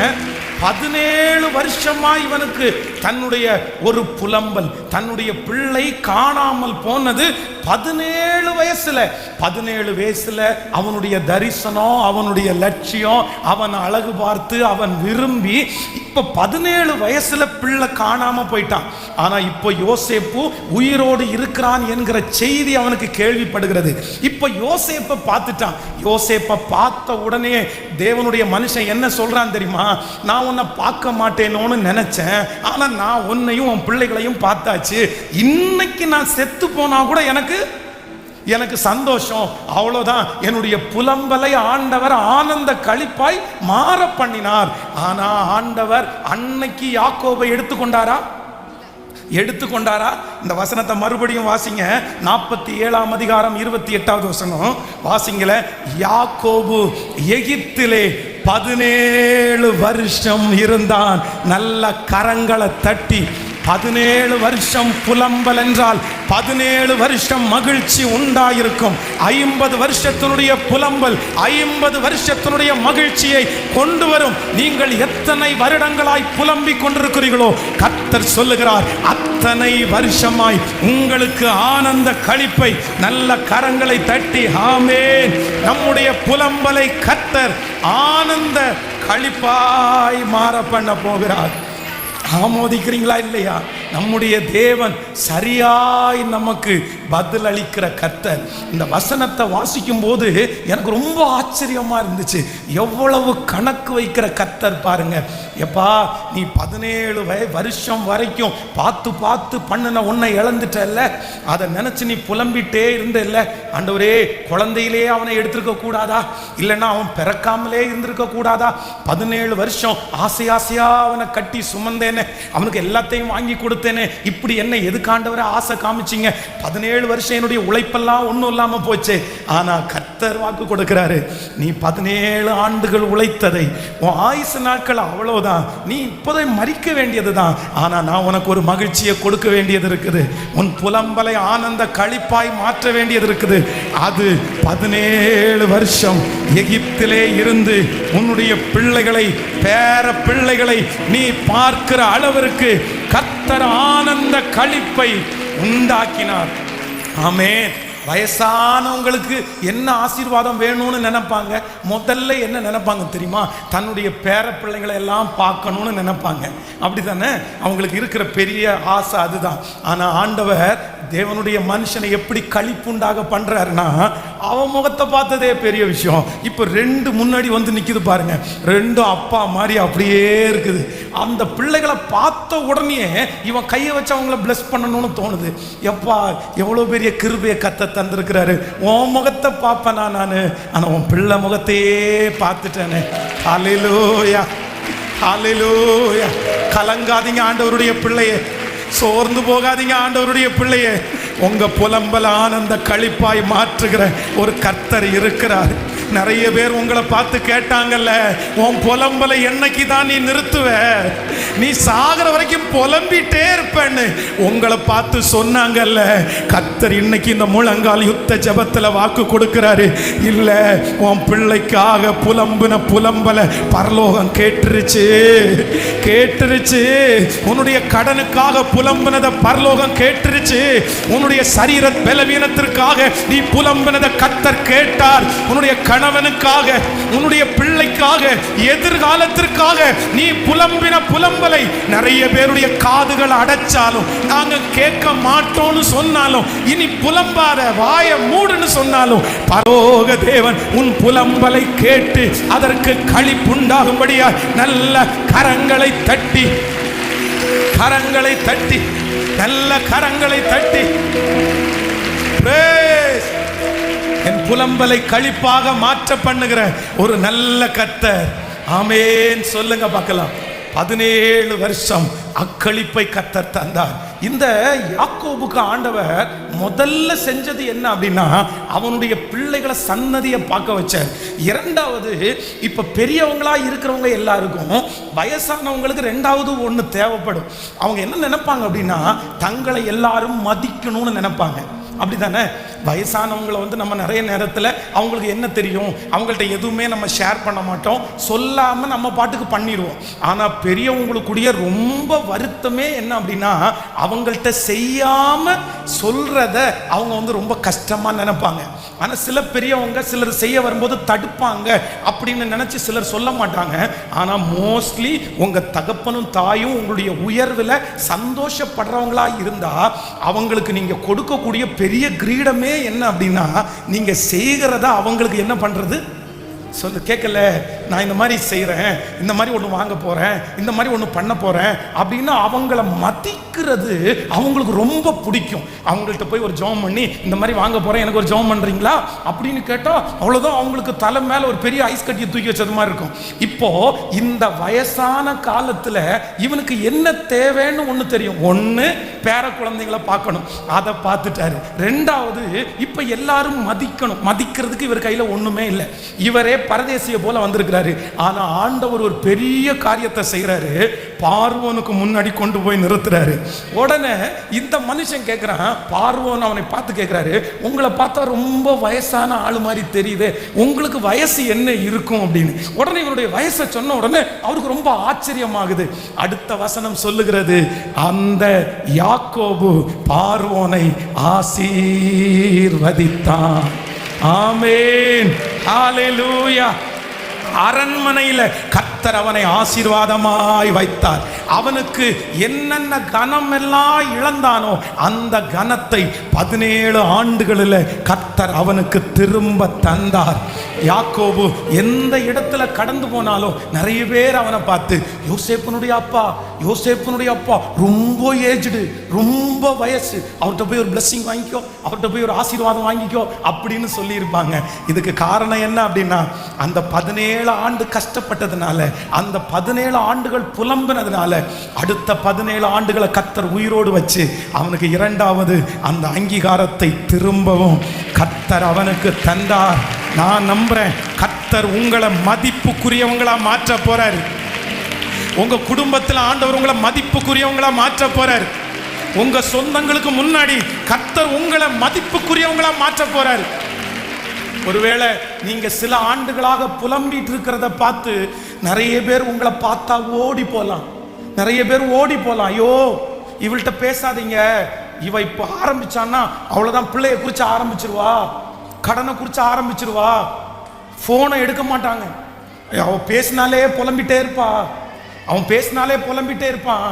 17 வருஷமா இவனுக்கு தன்னுடைய ஒரு புலம்பல், தன்னுடைய பிள்ளை காணாமல் போனது 17 வயசுல. 17 வயசுல அவனுடைய தரிசனம், அவனுடைய லட்சியம், அவன் அழகு பார்த்து அவன் விரும்பி, இப்ப 17 வயசுல பிள்ளை காணாம போயிட்டான். ஆனா இப்ப யோசேப்பு உயிரோடு இருக்கிறான் என்கிற செய்தி அவனுக்கு கேள்விப்படுகிறது. இப்ப யோசேப்பை பார்த்துட்டான். யோசேப்பை பார்த்த உடனே தேவனுடைய மனுஷன் என்ன சொல்றான் தெரியுமா? நான் உன்னை பார்க்க மாட்டேனோன்னு நினைச்சேன், ஆனா நான் உன்னையும் உன் பிள்ளைகளையும் பார்த்தாச்சு. இன்னைக்கு நான் செத்து போனா கூட எனக்கு சந்தோஷம், அவ்வளவுதான். என்னுடைய புலம்பலை ஆண்டவர் ஆனந்த களிப்பாய் மாற பண்ணினார். ஆனா ஆண்டவர் அன்னைக்கு யாக்கோபை எடுத்துக்கொண்டாரா? இந்த வசனத்தை மறுபடியும் வாசிங்க. 47ஆம் அதிகாரம் 28வது வசனம் வாசிங்கள. யாக்கோபு எகிப்திலே 17 வருஷம் இருந்தான். நல்ல கரங்களை தட்டி 17 வருஷம் புலம்பல் என்றால் 17 வருஷம் மகிழ்ச்சி உண்டாயிருக்கும். 50 வருஷத்தினுடைய புலம்பல் 50 வருஷத்தினுடைய மகிழ்ச்சியை கொண்டு வரும். நீங்கள் எத்தனை வருடங்களாய் புலம்பிக் கொண்டிருக்கிறீர்களோ கர்த்தர் சொல்லுகிறார், அத்தனை வருஷமாய் உங்களுக்கு ஆனந்த களிப்பை நல்ல கரங்களை தட்டி ஆமென். நம்முடைய புலம்பலை கர்த்தர் ஆனந்த களிப்பாய் மாற பண்ண போகிறார். ஆமோதிக்கிறீங்களா இல்லையா? நம்முடைய தேவன் சரியாய் நமக்கு பதில் அளிக்கிற கர்த்தர். இந்த வசனத்தை வாசிக்கும் போது எனக்கு ரொம்ப ஆச்சரியமா இருந்துச்சு. எவ்வளவு கணக்கு வைக்கிற கர்த்தர் பாருங்க. எப்பா, நீ 17 வருஷம் வரைக்கும் பார்த்து பார்த்து பண்ணின உன்னை இழந்துட்டல்ல, அதை நினைச்சு நீ புலம்பிட்டே இருந்தல்ல. ஆண்டவரே, குழந்தையிலே அவனை எடுத்திருக்க கூடாதா? இல்லைன்னா அவன் பிறக்காமலே இருந்திருக்க கூடாதா? 17 வருஷம் ஆசை ஆசையா அவனை கட்டி சுமந்தேன், அவனுக்கு எல்லாத்தையும் வாங்கி கொடுத்தேனே, இப்படி என்ன எதுக்காண்டவரை ஆசை காமிச்சிங்க? 17 வருஷம் என்னுடைய உழைப்பெல்லாம் ஒன்றும் இல்லாம போச்சு. ஆனா கர்த்தர் வாக்கு கொடுக்கிறாரு, நீ 17 ஆண்டுகள் உழைத்ததை உன் ஆயுசு நாட்கள் அவ்வளவுதான், நீ இப்போதை மறிக்க வேண்டியதுதான். ஆனா நான் உனக்கு ஒரு மகிழ்ச்சியை கொடுக்க வேண்டியது இருக்குது. உன் புலம்பலை ஆனந்த களிப்பாய் மாற்ற வேண்டியது இருக்குது. அது 17 வருஷம் எகிப்திலே இருந்து உன்னுடைய பிள்ளைகளை, பேர பிள்ளைகளை நீ பார்க்கிற அளவிற்கு கர்த்தர் ஆனந்த களிப்பை உண்டாக்கினார். ஆமென். வயசானவங்களுக்கு என்ன ஆசீர்வாதம் வேணும்னு நினைப்பாங்க? முதல்ல என்ன நினைப்பாங்க தெரியுமா? தன்னுடைய பேர பிள்ளைங்களை எல்லாம் பார்க்கணும்னு நினைப்பாங்க. அப்படித்தானே? அவங்களுக்கு இருக்கிற பெரிய ஆசை அதுதான். ஆனா ஆண்டவர் தேவனுடைய மனுஷனை எப்படி களிப்புண்டாக பண்றாருன்னா, அவன் முகத்தை பார்த்ததே பெரிய விஷயம். இப்ப 2 முன்னாடி வந்து நிக்குது பாருங்க, 2 அப்பா மாதிரி அப்படியே இருக்குது. அந்த பிள்ளைகளை பார்த்த உடனே இவன் கையை வச்சு அவங்கள பிளஸ் பண்ணணும்னு தோணுது. எப்பா, எவ்வளவு பெரிய கிருபையை கத்த தந்திருக்கிறாரு. உன் முகத்தை பார்ப்பேனா நானு, ஆனா உன் பிள்ளை முகத்தையே பார்த்துட்டேனே. ஹல்லேலூயா, ஹல்லேலூயா. கலங்காதீங்க ஆண்டவருடைய பிள்ளையே, சோர்ந்து போகாதீங்க ஆண்டவருடைய பிள்ளையே. உங்க புலம்பல் ஆனந்த களிப்பாய் மாற்றுகிற ஒரு கர்த்தர் இருக்கிறார். நிறைய பேர் உங்களை பார்த்து கேட்டாங்கல்ல, உன் புலம்பலை என்னைக்கு தான் நீ நிறுத்துவ? நீ சாகிற வரைக்கும் புலம்பிட்டே இருப்பேன்னு உங்களை பார்த்து சொன்னாங்கல்ல. கர்த்தர் இன்னைக்கு இந்த முழங்கால் யுத்த ஜெபத்துல வாக்கு கொடுக்கிறாரு. இல்ல, உன் பிள்ளைக்காக புலம்புன புலம்பலை பரலோகம் கேட்டுருச்சு, கேட்டுருச்சு. உன்னுடைய கடனுக்காக புலம்புனதை பரலோகம் கேட்டுருச்சு. உன்னுடைய சரீர பலவீனத்திற்காக நீ புலம்புனதை கர்த்தர் கேட்டார். உன்னுடைய கணவனுக்காக, உன்னுடைய பிள்ளைக்காக, எதிர்காலத்திற்காக நீ புலம்பின புலம்பலை நிறைய பேருடைய காதுகள் அடைச்சாலும், நாங்க கேட்க மாட்டோம்னு சொன்னாலும், இனி புலம்பாத, வாயை மூடுன்னு சொன்னாலும், பரலோக தேவன் உன் புலம்பலை கேட்டு அதற்கு களிப்புண்டாகும்படியா நல்ல கரங்களை தட்டி, கரங்களை தட்டி, நல்ல கரங்களை தட்டி, என் புலம்பலை களிப்பாக மாற்ற பண்ணுகிற ஒரு நல்ல கர்த்தர். ஆமென் சொல்லுங்க பார்க்கலாம். 17 வருஷம் அக்களிப்பை கர்த்தர் தந்தார். இந்த யாக்கோபுக்கு ஆண்டவர் முதல்ல செஞ்சது என்ன அப்படின்னா, அவனுடைய பிள்ளைகளை சன்னதியை பார்க்க வச்சார். இரண்டாவது, இப்ப பெரியவங்களா இருக்கிறவங்க எல்லாருக்கும் வயசானவங்களுக்கு ரெண்டாவது ஒன்று தேவைப்படும். அவங்க என்ன நினைப்பாங்க அப்படின்னா, தங்களை எல்லாரும் மதிக்கணும்னு நினைப்பாங்க. அப்படித்தானே? வயசானவங்களை வந்து நம்ம நிறைய நேரத்தில் அவங்களுக்கு என்ன தெரியும், அவங்கள்ட்ட எதுவுமே நம்ம ஷேர் பண்ண மாட்டோம், சொல்லாமல் நம்ம பாட்டுக்கு பண்ணிடுவோம். ஆனால் பெரியவங்களுக்குடைய ரொம்ப வருத்தமே என்ன அப்படின்னா, அவங்கள்ட்ட செய்யாமல் சொல்கிறத அவங்க வந்து ரொம்ப கஷ்டமாக நினைப்பாங்க. ஆனால் சில பெரியவங்க சிலர் செய்ய வரும்போது தடுப்பாங்க அப்படின்னு நினச்சி சிலர் சொல்ல மாட்டாங்க. ஆனால் மோஸ்ட்லி உங்கள் தகப்பனும் தாயும் உங்களுடைய உயர்வில் சந்தோஷப்படுறவங்களா இருந்தால் அவங்களுக்கு நீங்கள் கொடுக்கக்கூடிய பெரிய கிரீடமே என்ன அப்படின்னா, நீங்க செய்கிறதா அவங்களுக்கு என்ன பண்றது சொல்லு. கேட்கல, நான் இந்த மாதிரி செய்கிறேன், இந்த மாதிரி ஒன்று வாங்க போகிறேன், இந்த மாதிரி ஒன்று பண்ண போகிறேன் அப்படின்னு அவங்கள மதிக்கிறது அவங்களுக்கு ரொம்ப பிடிக்கும். அவங்கள்ட்ட போய் ஒரு ஜெபம் பண்ணி, இந்த மாதிரி வாங்க போகிறேன், எனக்கு ஒரு ஜெபம் பண்ணுறீங்களா அப்படின்னு கேட்டால் அவ்வளோதான், அவங்களுக்கு தலை மேலே ஒரு பெரிய ஐஸ் கட்டியை தூக்கி வச்சது மாதிரி இருக்கும். இப்போ இந்த வயசான காலத்தில் இவனுக்கு என்ன தேவைன்னு ஒன்று தெரியும். ஒன்று, பேர குழந்தைங்களை பார்க்கணும், அதை பார்த்துட்டாரு. ரெண்டாவது, இப்போ எல்லாரும் மதிக்கணும். மதிக்கிறதுக்கு இவர் கையில் ஒன்றுமே இல்லை. இவரே பரதேசிய போல வந்திருக்கிறார். இருக்கிறாரு. ஆனா ஆண்டவர் ஒரு பெரிய காரியத்தை செய்யறாரு. பார்வோனுக்கு முன்னாடி கொண்டு போய் நிறுத்துறாரு. உடனே இந்த மனுஷன் கேட்கிறான், பார்வோன் அவனை பார்த்து கேட்கிறாரு, உங்களை பார்த்தா ரொம்ப வயசான ஆளு மாதிரி தெரியுது, உங்களுக்கு வயசு என்ன இருக்கும் அப்படின்னு. உடனே இவருடைய வயசை சொன்ன உடனே அவருக்கு ரொம்ப ஆச்சரியமாகுது. அடுத்த வசனம் சொல்லுகிறது, அந்த யாக்கோபு பார்வோனை ஆசீர்வதித்தான். ஆமென், ஹல்லேலூயா. அரண்மனையில் கர்த்தர் அவனை ஆசீர்வாதமாய் வைத்தார். அவனுக்கு என்னென்ன கனம் எல்லாம் இழந்தானோ அந்த கனத்தை 17 ஆண்டுகளில் கர்த்தர் அவனுக்கு திரும்ப தந்தார். யாக்கோபு எந்த இடத்துல கடந்து போனாலும் நிறைய பேர் அவனை பார்த்து, யோசேப்பினுடைய அப்பா, யோசேப்பினுடைய அப்பா ரொம்ப ஏஜ்டு, ரொம்ப வயசு, அவர்கிட்ட போய் ஒரு பிளெஸிங் வாங்கிக்கோ, அவர்கிட்ட போய் ஒரு ஆசீர்வாதம் வாங்கிக்கோ அப்படின்னு சொல்லியிருப்பாங்க. இதுக்கு காரணம் என்ன அப்படின்னா, அந்த 17 ஆண்டு கஷ்டப்பட்டதுனால, அந்த 17 ஆண்டுகள் புலம்பினதுனால, அடுத்த 17 ஆண்டுகளை கர்த்தர் உயிரோடு வச்சு அவனுக்கு இரண்டாவது அந்த அங்கீகாரத்தை திரும்பவும் கர்த்தர் அவனுக்கு தந்தார். நான் நம்புறேன், கர்த்தர் உங்களை மதிப்புக்குரியவங்களா மாற்ற போறாரு. உங்க குடும்பத்தில் ஆண்டவர் உங்களை மதிப்புக்குரியவங்களா மாற்ற போறாரு. உங்க சொந்தங்களுக்கு முன்னாடி கர்த்தர் உங்களை மதிப்புக்குரியவங்களா மாற்ற போறாரு. ஒருவேளை நீங்க சில ஆண்டுகளாக புலம்பிட்டு இருக்கிறத பார்த்து நிறைய பேர் உங்களை பார்த்தா ஓடி போலாம். நிறைய பேர் ஓடி போலாம். ஐயோ, இவள்கிட்ட பேசாதீங்க, இவ இப்போ ஆரம்பிச்சான்னா அவ்வளவுதான், பிள்ளைய குறிச்சு ஆரம்பிச்சிருவா, கடனை குறிச்சு ஆரம்பிச்சிருவா, போனை எடுக்க மாட்டாங்க, அவன் பேசினாலே புலம்பிட்டே இருப்பா, அவன் பேசினாலே புலம்பிட்டே இருப்பான்.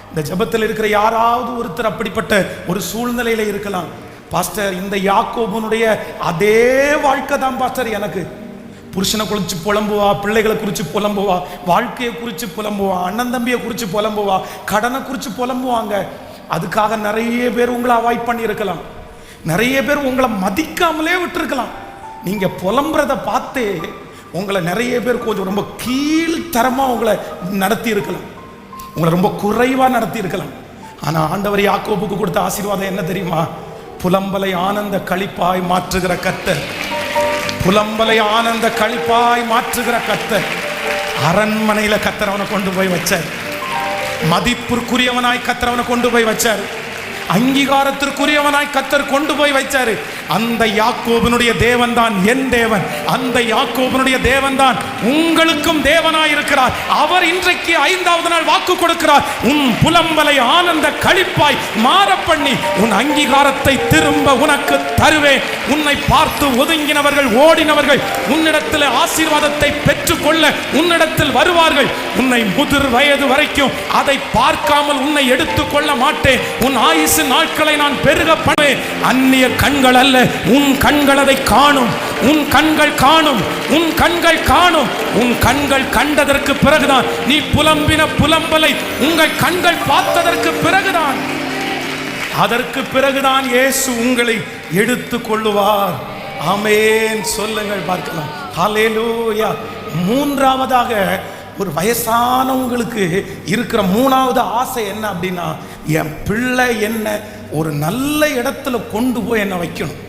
இந்த ஜெபத்தில் இருக்கிற யாராவது ஒருத்தர் அப்படிப்பட்ட ஒரு சூழ்நிலையில இருக்கலாம். பாஸ்டர், இந்த யாக்கோபனுடைய அதே வாழ்க்கை தான் பாஸ்டர் எனக்கு. புருஷனை குறித்து புலம்புவா, பிள்ளைகளை குறித்து புலம்புவா, வாழ்க்கையை குறித்து புலம்புவா, அண்ணன் தம்பியை குறித்து புலம்புவா, கடனை குறித்து புலம்புவாங்க. அதுக்காக நிறைய பேர் உங்களை அவாய்ட் பண்ணி இருக்கலாம். நிறைய பேர் உங்களை மதிக்காமலே விட்டுருக்கலாம். நீங்க புலம்புறத பார்த்து உங்களை நிறைய பேர் கொஞ்சம் ரொம்ப கீழ்த்தரமா உங்களை நடத்தி இருக்கலாம், உங்களை ரொம்ப குறைவா நடத்தி இருக்கலாம். ஆனா ஆண்டவர் யாக்கோபுக்கு கொடுத்த ஆசீர்வாதம் என்ன தெரியுமா? புலம்பலை ஆனந்த களிப்பாய் மாற்றுகிற கர்த்தர். புலம்பலை ஆனந்த களிப்பாய் மாற்றுகிற கர்த்தர். அரண்மனையில கர்த்தர் அவனை கொண்டு போய் வச்சார். மதிப்புக்குரியவனாய் கர்த்தர் அவனை கொண்டு போய் வச்சார். அங்கீகாரத்திற்குரியவனாய் கர்த்தர் கொண்டு போய் வைச்சாரு. அந்த யாக்கோபனுடைய தேவன் தான் என் தேவன். அந்த யாக்கோபனுடைய தேவன் தான் உங்களுக்கும் தேவனாய் இருக்கிறார். அவர் இன்றைக்கு 5வது நாள் வாக்கு கொடுக்கிறார். உன் புலம்பலை ஆனந்த களிப்பாய் மாற பண்ணி உன் அங்கீகாரத்தை திரும்ப உனக்கு தருவேன். உன்னை பார்த்து ஒதுங்கினவர்கள், ஓடினவர்கள் உன்னிடத்தில் ஆசீர்வாதத்தை பெற்றுக்கொள்ள உன்னிடத்தில் வருவார்கள். உன்னை முதிர் வயது வரைக்கும் அதை பார்க்காமல் உன்னை எடுத்துக் கொள்ள மாட்டேன். உன் ஆயுசு நாட்களை நான் பெருக பண்ணுவேன். அந்நிய கண்கள் அல்ல, உன் கண்கள் அதை காணும். உன் கண்கள் காணும், உன் கண்கள் காணும். உன் கண்கள் கண்டதற்கு பிறகுதான், நீ புலம்பின புலம்பலை உங்கள் கண்கள் பார்த்ததற்கு பிறகுதான், அதற்கு பிறகுதான் இயேசு உங்களை எடுத்துக் கொள்ளுவார். ஆமென் சொல்லுங்கள் பார்க்கலாம். ஹல்லேலூயா. மூன்றாவதாக ஒரு வயசானவங்களுக்கு இருக்கிற 3வது ஆசை என்ன அப்படின்னா, என் பிள்ளை என்ன ஒரு நல்ல இடத்துல கொண்டு போய் என்ன வைக்கணும்.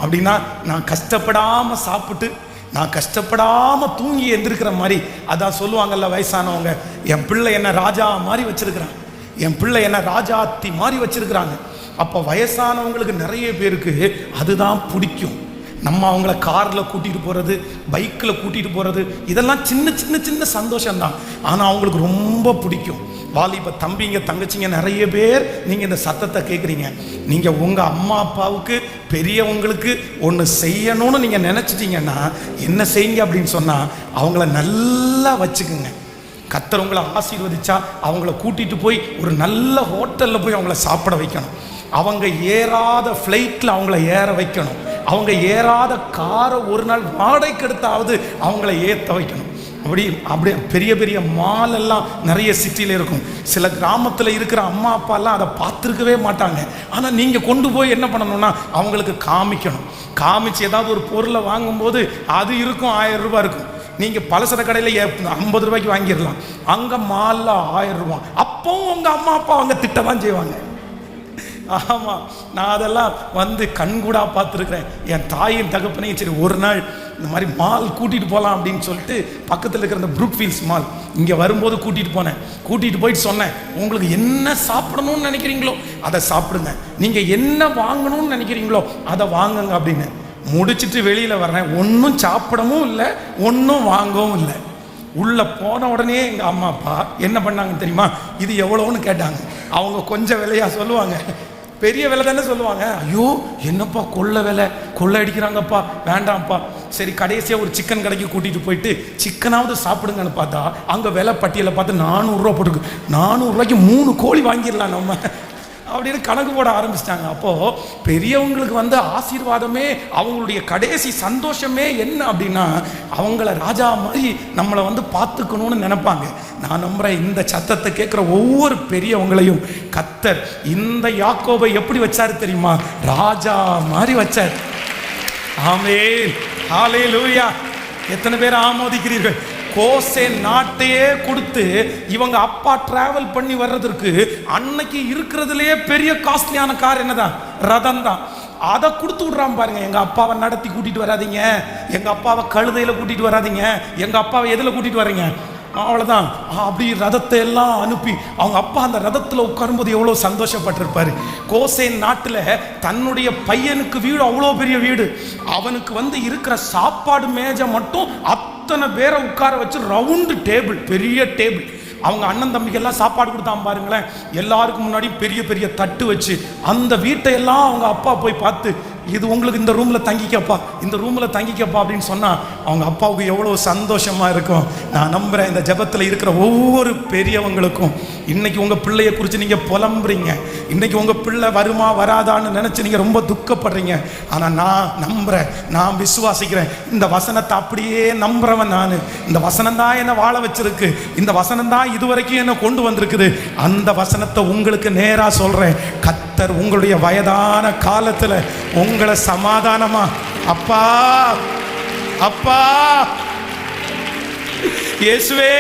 அப்படின்னா நான் கஷ்டப்படாம சாப்பிட்டு, நான் கஷ்டப்படாம தூங்கி எந்திருக்கிற மாதிரி. அதான் சொல்லுவாங்கல்ல வயசானவங்க, என் பிள்ளை என்ன ராஜா மாதிரி வச்சிருக்கிறான், என் பிள்ளை என்ன ராஜாத்தி மாதிரி வச்சிருக்கிறாங்க. அப்போ வயசானவங்களுக்கு நிறைய பேருக்கு அதுதான் பிடிக்கும். நம்ம அவங்கள காரில் கூட்டிகிட்டு போகிறது, பைக்கில் கூட்டிகிட்டு போகிறது, இதெல்லாம் சின்ன சின்ன சின்ன சந்தோஷம்தான். ஆனால் அவங்களுக்கு ரொம்ப பிடிக்கும். வாலிப தம்பிங்க தங்கச்சிங்க நிறைய பேர் நீங்கள் இந்த சத்தத்தை கேட்குறீங்க. நீங்கள் உங்கள் அம்மா அப்பாவுக்கு பெரியவங்களுக்கு ஒன்று செய்யணும்னு நீங்கள் நினச்சிட்டிங்கன்னா என்ன செய்யுங்க அப்படின்னு சொன்னால், அவங்கள நல்லா வச்சுக்குங்க. கர்த்தர் உங்களை ஆசீர்வதிச்சா அவங்கள கூட்டிகிட்டு போய் ஒரு நல்ல ஹோட்டலில் போய் அவங்கள சாப்பிட வைக்கணும். அவங்க ஏறாத ஃப்ளைட்டில் அவங்கள ஏற வைக்கணும். அவங்க ஏறாத காரை ஒரு நாள் வாடகைக்கு எடுத்தாவது அவங்கள ஏற்ற வைக்கணும். அப்படி பெரிய பெரிய மால் எல்லாம் நிறைய சிட்டியில் இருக்கும். சில கிராமத்தில் இருக்கிற அம்மா அப்பாலாம் அதை பார்த்துருக்கவே மாட்டாங்க. ஆனால் நீங்கள் கொண்டு போய் என்ன பண்ணணும்னா அவங்களுக்கு காமிக்கணும். காமிச்சு ஏதாவது ஒரு பொருளை வாங்கும்போது அது இருக்கும் 1000 ரூபாய் இருக்கும். நீங்கள் பலசர கடையில் 50 ரூபாய்க்கு வாங்கிடலாம். அங்கே மாலில் 1000 ரூபாய். அப்பவும் உங்கள் அம்மா அப்பா அவங்க திட்ட தான் செய்வாங்க. ஆமாம், நான் அதெல்லாம் வந்து கண்கூடாக பார்த்துருக்குறேன். என் தாயின் தகப்பனையும் சரி, ஒரு நாள் இந்த மாதிரி மால் கூட்டிகிட்டு போகலாம் அப்படின்னு சொல்லிட்டு பக்கத்தில் இருக்கிற இந்த ப்ரூக்ஃபீல்ட்ஸ் மால் இங்கே வரும்போது கூட்டிகிட்டு போனேன். கூட்டிகிட்டு போயிட்டு சொன்னேன், உங்களுக்கு என்ன சாப்பிடணும்னு நினைக்கிறீங்களோ அதை சாப்பிடுங்க, நீங்கள் என்ன வாங்கணும்னு நினைக்கிறீங்களோ அதை வாங்குங்க அப்படின்னு. முடிச்சுட்டு வெளியில் வர்றேன், ஒன்றும் சாப்பிடவும் இல்லை, ஒன்றும் வாங்கவும் இல்லை. உள்ளே போன உடனே எங்கள் அம்மா அப்பா என்ன பண்ணாங்க தெரியுமா? இது எவ்வளோன்னு கேட்டாங்க. அவங்க கொஞ்சம் விலையா சொல்லுவாங்க, பெரிய விலை தானே சொல்லுவாங்க. ஐயோ என்னப்பா கொள்ளை விலை, கொள்ளை அடிக்கிறாங்கப்பா, வேண்டாம்ப்பா. சரி, கடைசியாக ஒரு சிக்கன் கடைக்கு கூட்டிகிட்டு போயிட்டு சிக்கனாவது சாப்பிடுங்கன்னு பார்த்தா அங்கே விலை பட்டியலை பார்த்து 400 ரூபா போட்டுருக்கு. 400 ரூபாய்க்கு 3 கோழி வாங்கிடலாம் நம்ம அப்படின்னு கணக்கு போட ஆரம்பிச்சிட்டாங்க. அப்போது பெரியவங்களுக்கு வந்து ஆசீர்வாதமே அவங்களுடைய கடைசி சந்தோஷமே என்ன அப்படின்னா, அவங்கள ராஜா மாதிரி நம்மளை வந்து பார்த்துக்கணும்னு நினைப்பாங்க. நான் நம்புகிறேன், இந்த சத்தத்தை கேட்குற ஒவ்வொரு பெரியவங்களையும் கர்த்தர் இந்த யாக்கோபை எப்படி வச்சாரு தெரியுமா? ராஜா மாதிரி வச்சார். ஆமென், ஹல்லேலூயா. எத்தனை பேர் ஆமோதிக்கிறீர்கள்? கோசே நாட்டையே கொடுத்து இவங்க அப்பா டிராவல் பண்ணி வர்றதற்கு அன்னைக்கு இருக்கிறதுலேயே பெரிய காஸ்ட்லியான கார் என்னதான்? ரதம் தான். அதை கொடுத்து விட்றான் பாருங்க. எங்க அப்பாவை நடத்தி கூட்டிட்டு வராதிங்க, எங்க அப்பாவை கழுதையில கூட்டிட்டு வராதிங்க, எங்க அப்பாவை எதில் கூட்டிட்டு வர்றீங்க, அவ்வளோதான். அப்படி ரதத்தை எல்லாம் அனுப்பி அவங்க அப்பா அந்த ரதத்தில் உட்காரும்போது எவ்வளோ சந்தோஷப்பட்டிருப்பாரு. கோசேன் நாட்டில் தன்னுடைய பையனுக்கு வீடு, அவ்வளோ பெரிய வீடு, அவனுக்கு வந்து இருக்கிற சாப்பாடு மேஜை மட்டும் அத்தனை பேரை உட்கார வச்சு ரவுண்டு டேபிள், பெரிய டேபிள். அவங்க அண்ணன் தம்பிக்கெல்லாம் சாப்பாடு கொடுத்தாம பாருங்களேன். எல்லாருக்கும் முன்னாடி பெரிய பெரிய தட்டு வச்சு அந்த வீட்டை எல்லாம் அவங்க அப்பா போய் பார்த்து, இது உங்களுக்கு இந்த ரூமில் தங்கிக்கப்பா, இந்த ரூமில் தங்கிக்கப்பா அப்படின்னு சொன்னால் அவங்க அப்பாவுக்கு எவ்வளோ சந்தோஷமாக இருக்கும். நான் நம்புகிறேன், இந்த ஜெபத்தில் இருக்கிற ஒவ்வொரு பெரியவங்களுக்கும் இன்றைக்கி உங்கள் பிள்ளையை குறித்து நீங்கள் புலம்புறீங்க, இன்றைக்கி உங்கள் பிள்ளை வருமா வராதான்னு நினச்சி நீங்கள் ரொம்ப துக்கப்படுறீங்க. ஆனால் நான் நம்புகிறேன், நான் விசுவாசிக்கிறேன், இந்த வசனத்தை அப்படியே நம்புகிறவன் நான். இந்த வசனம் தான் என்னை வாழ வச்சிருக்கு, இந்த வசனம் தான் இதுவரைக்கும் என்னை கொண்டு வந்திருக்குது. அந்த வசனத்தை உங்களுக்கு நேராக சொல்கிறேன். கர்த்தர் உங்களுடைய வயதான காலத்தில் உங்களை சமாதானமா, அப்பா அப்பா இயேசுவே,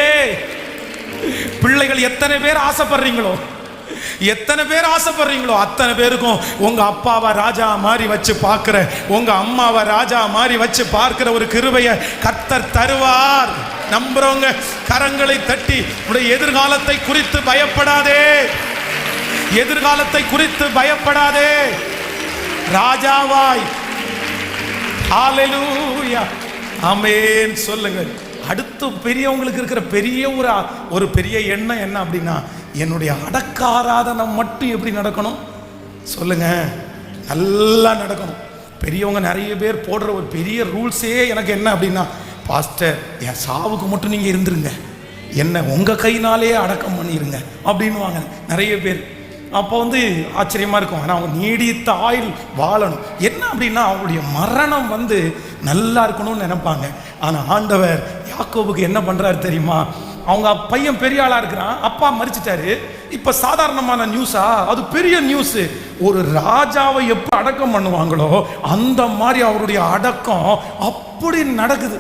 பிள்ளைகள் எத்தனை பேர் ஆசைப்படுறீங்களோ, எத்தனை பேர் ஆசைப்படுறீங்களோ அத்தனை பேருக்கும் உங்க அப்பாவை ராஜா மாதிரி வச்சு பார்க்கிற, உங்க அம்மாவை ராஜா மாதிரி வச்சு பார்க்கிற ஒரு கிருபையை கர்த்தர் தருவார். நம்புறவங்க கரங்களை தட்டி உடைய எதிர்காலத்தை குறித்து பயப்படாதே, எதிர்காலத்தை குறித்து பயப்படாதே, ராஜாவாய். ஹல்லேலூயா, ஆமென் சொல்லுங்க. அடுத்து பெரியவங்களுக்கு இருக்கிற பெரிய ஒரு பெரிய எண்ணம் என்ன அப்படின்னா, என்னுடைய அடக்க ஆராதனை மட்டும் எப்படி நடக்கணும் சொல்லுங்க, நல்லா நடக்கணும். பெரியவங்க நிறைய பேர் போடுற ஒரு பெரிய ரூல்ஸே எனக்கு என்ன அப்படின்னா, பாஸ்டர் என் சாவுக்கு மட்டும் நீங்கள் இருந்துருங்க, என்ன உங்கள் கையினாலே அடக்கம் பண்ணிடுங்க அப்படின்வாங்க நிறைய பேர். அப்போ வந்து ஆச்சரியமாக இருக்கும். ஆனால் அவங்க நீடித்த ஆயுள் வாழணும். என்ன அப்படின்னா அவங்களுடைய மரணம் வந்து நல்லா இருக்கணும்னு நினைப்பாங்க. ஆனால் ஆண்டவர் யாக்கோபுக்கு என்ன பண்ணுறாரு தெரியுமா? அவங்க பையன் பெரிய ஆளாக இருக்கிறான், அப்பா மரிச்சிட்டாரு. இப்போ சாதாரணமான நியூஸா? அது பெரிய நியூஸு. ஒரு ராஜாவை எப்படி அடக்கம் பண்ணுவாங்களோ அந்த மாதிரி அவருடைய அடக்கம் அப்படி நடக்குது.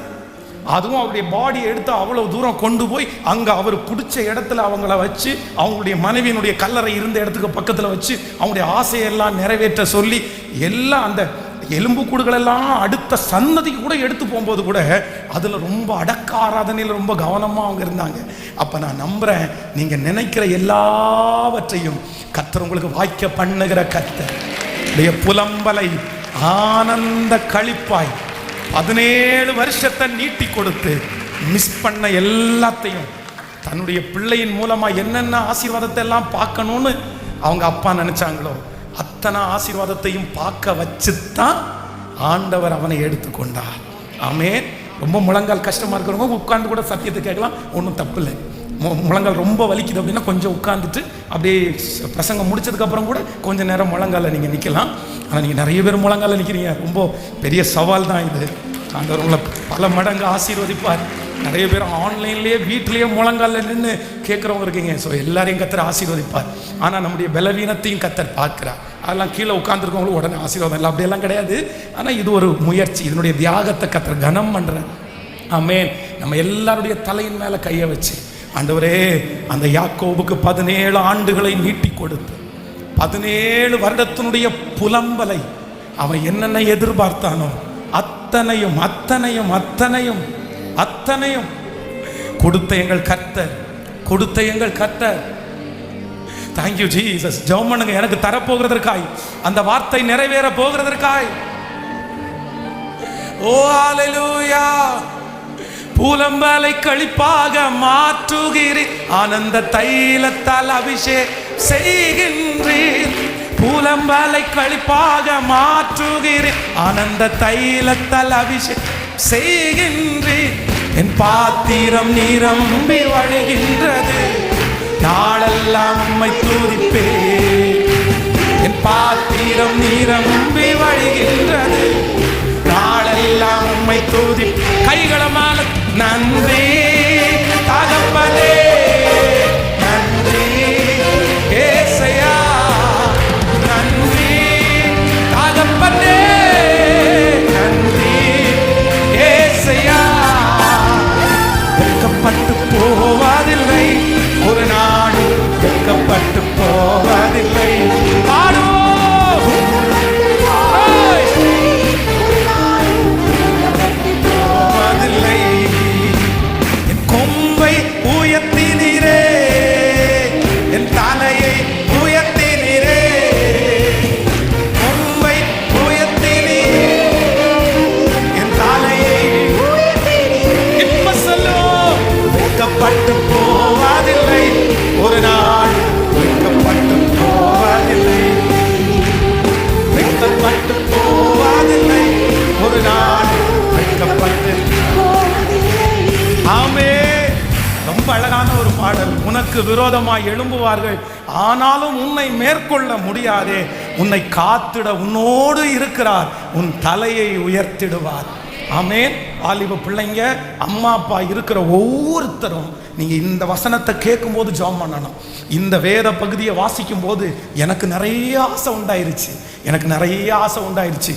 அதுவும் அவருடைய பாடியை எடுத்து அவ்வளவு தூரம் கொண்டு போய் அங்கே அவர் பிடிச்ச இடத்துல அவங்கள வச்சு, அவங்களுடைய மனைவியினுடைய கல்லறை இருந்த இடத்துக்கு பக்கத்தில் வச்சு அவங்களுடைய ஆசையெல்லாம் நிறைவேற்ற சொல்லி, எல்லாம் அந்த எலும்புக்கூடுகளெல்லாம் அடுத்த சன்னதிக்கு கூட எடுத்து போகும்போது கூட அதில் ரொம்ப அடக்க ஆராதனையில் ரொம்ப கவனமாக அவங்க இருந்தாங்க. அப்போ நான் நம்புகிறேன், நீங்கள் நினைக்கிற எல்லாவற்றையும் கர்த்தர் உங்களுக்கு வாய்க்க பண்ணுகிற கர்த்தர் உடைய புலம்பலை ஆனந்த களிப்பாய் 17 வருஷத்தை நீட்டி கொடுத்து மிஸ் பண்ண எல்லாத்தையும் தன்னுடைய பிள்ளையின் மூலமாக என்னென்ன ஆசீர்வாதத்தை எல்லாம் பார்க்கணும்னு அவங்க அப்பா நினைச்சாங்களோ அத்தனை ஆசீர்வாதத்தையும் பார்க்க வச்சுத்தான் ஆண்டவர் அவனை எடுத்துக்கொண்டார். ஆமென். ரொம்ப முழங்கால் கஷ்டமாக இருக்கிறவங்க உட்கார்ந்து கூட சத்தியத்தை கேட்கலாம், ஒன்றும் தப்பு இல்லை. முழங்கால் ரொம்ப வலிக்குது அப்படின்னா கொஞ்சம் உட்காந்துட்டு அப்படியே பிரசங்கம் முடிச்சதுக்கப்புறம் கூட கொஞ்சம் நேரம் முழங்காலில் நீங்கள் நிற்கலாம். ஆனால் நீங்கள் நிறைய பேர் முழங்காலில் நிற்கிறீங்க, ரொம்ப பெரிய சவால் தான் இது. ஆண்டவர் உங்களை பல மடங்கு ஆசீர்வதிப்பார். நிறைய பேர் ஆன்லைன்லேயே வீட்டிலேயே முழங்காலில் நின்று கேட்குறவங்க இருக்கீங்க. ஸோ எல்லாரையும் கர்த்தர் ஆசீர்வதிப்பார். ஆனால் நம்முடைய பலவீனத்தையும் கர்த்தர் பார்க்குறார். அதெல்லாம் கீழே உட்காந்துருக்கவங்களும் உடனே ஆசீர்வாதம் இல்லை அப்படியெல்லாம் கிடையாது. ஆனால் இது ஒரு முயற்சி, இதனுடைய தியாகத்தை கர்த்தர் கனம் பண்ணுறேன். ஆமென். நம்ம எல்லாருடைய தலையின் மேலே கையை வச்சு, ஆண்டவரே அந்த யாக்கோபுக்கு 17 ஆண்டுகளை நீட்டி கொடுத்து 17 வருடத்தினுடைய புலம்பலை அவன் என்னென்ன எதிர்பார்த்தானோ அத்தனையும் அத்தனையும் அத்தனையும் அத்தனையும் கொடுத்த எங்கள் கர்த்தர், கொடுத்த எங்கள் கர்த்தர். Thank you Jesus. ஜெபம் பண்ணுங்க, எனக்கு தரப்போகிறதற்காய், அந்த வார்த்தை நிறைவேற போகிறதற்காய். ஓ ஹalleluya. புலம்பலை கழிப்பாக மாற்றுகிறீர், ஆனந்த தைலத்தால் அபிஷேகம் செய்கின்றீர். புலம்பலை கழிப்பாக மாற்றுகிறீர், ஆனந்த தைலத்தால் அபிஷேகம் செய்கின்றீர். என் பாத்திரம் நிரம்பி வழிகின்றது, நாளெல்லாம் உம்மை துதிப்பேன். என் பாத்திரம் நிரம்பி வழிகின்றது, நாளெல்லாம் உம்மை துதி. கைகளை மேல நன்றி தகப்பனே, நன்றி ஏசையா, நன்றி தகப்பனே, நன்றி ஏசையா. வெட்கப்பட்டு போவதில்லை, ஒரு நாள் வெட்கப்பட்டு போவதில்லை. வெட்கப்பட்டு போவதில்லை, ஒரு நாள் வெட்கப்பட்டு போவதில்லை, வெட்கப்பட்டு போவதில்லை, ஒரு நாள் வெட்கப்பட்டு. ஆமென். ரொம்ப அழகான ஒரு பாடல். உனக்கு விரோதமாய் எழும்புவார்கள், ஆனாலும் உன்னை மேற்கொள்ள முடியாதே. உன்னை காத்திட உன்னோடு இருக்கிறார், உன் தலையை உயர்த்திடுவார். ஆமென். வாலிப பிள்ளைங்க, அம்மா அப்பா இருக்கிற ஒவ்வொருத்தரும் நீங்க இந்த வசனத்தை கேட்கும் போது ஜெபம் பண்ணணும். இந்த வேத பகுதியை வாசிக்கும் போது எனக்கு நிறைய ஆசை உண்டாயிருச்சு, எனக்கு நிறைய ஆசை உண்டாயிருச்சு.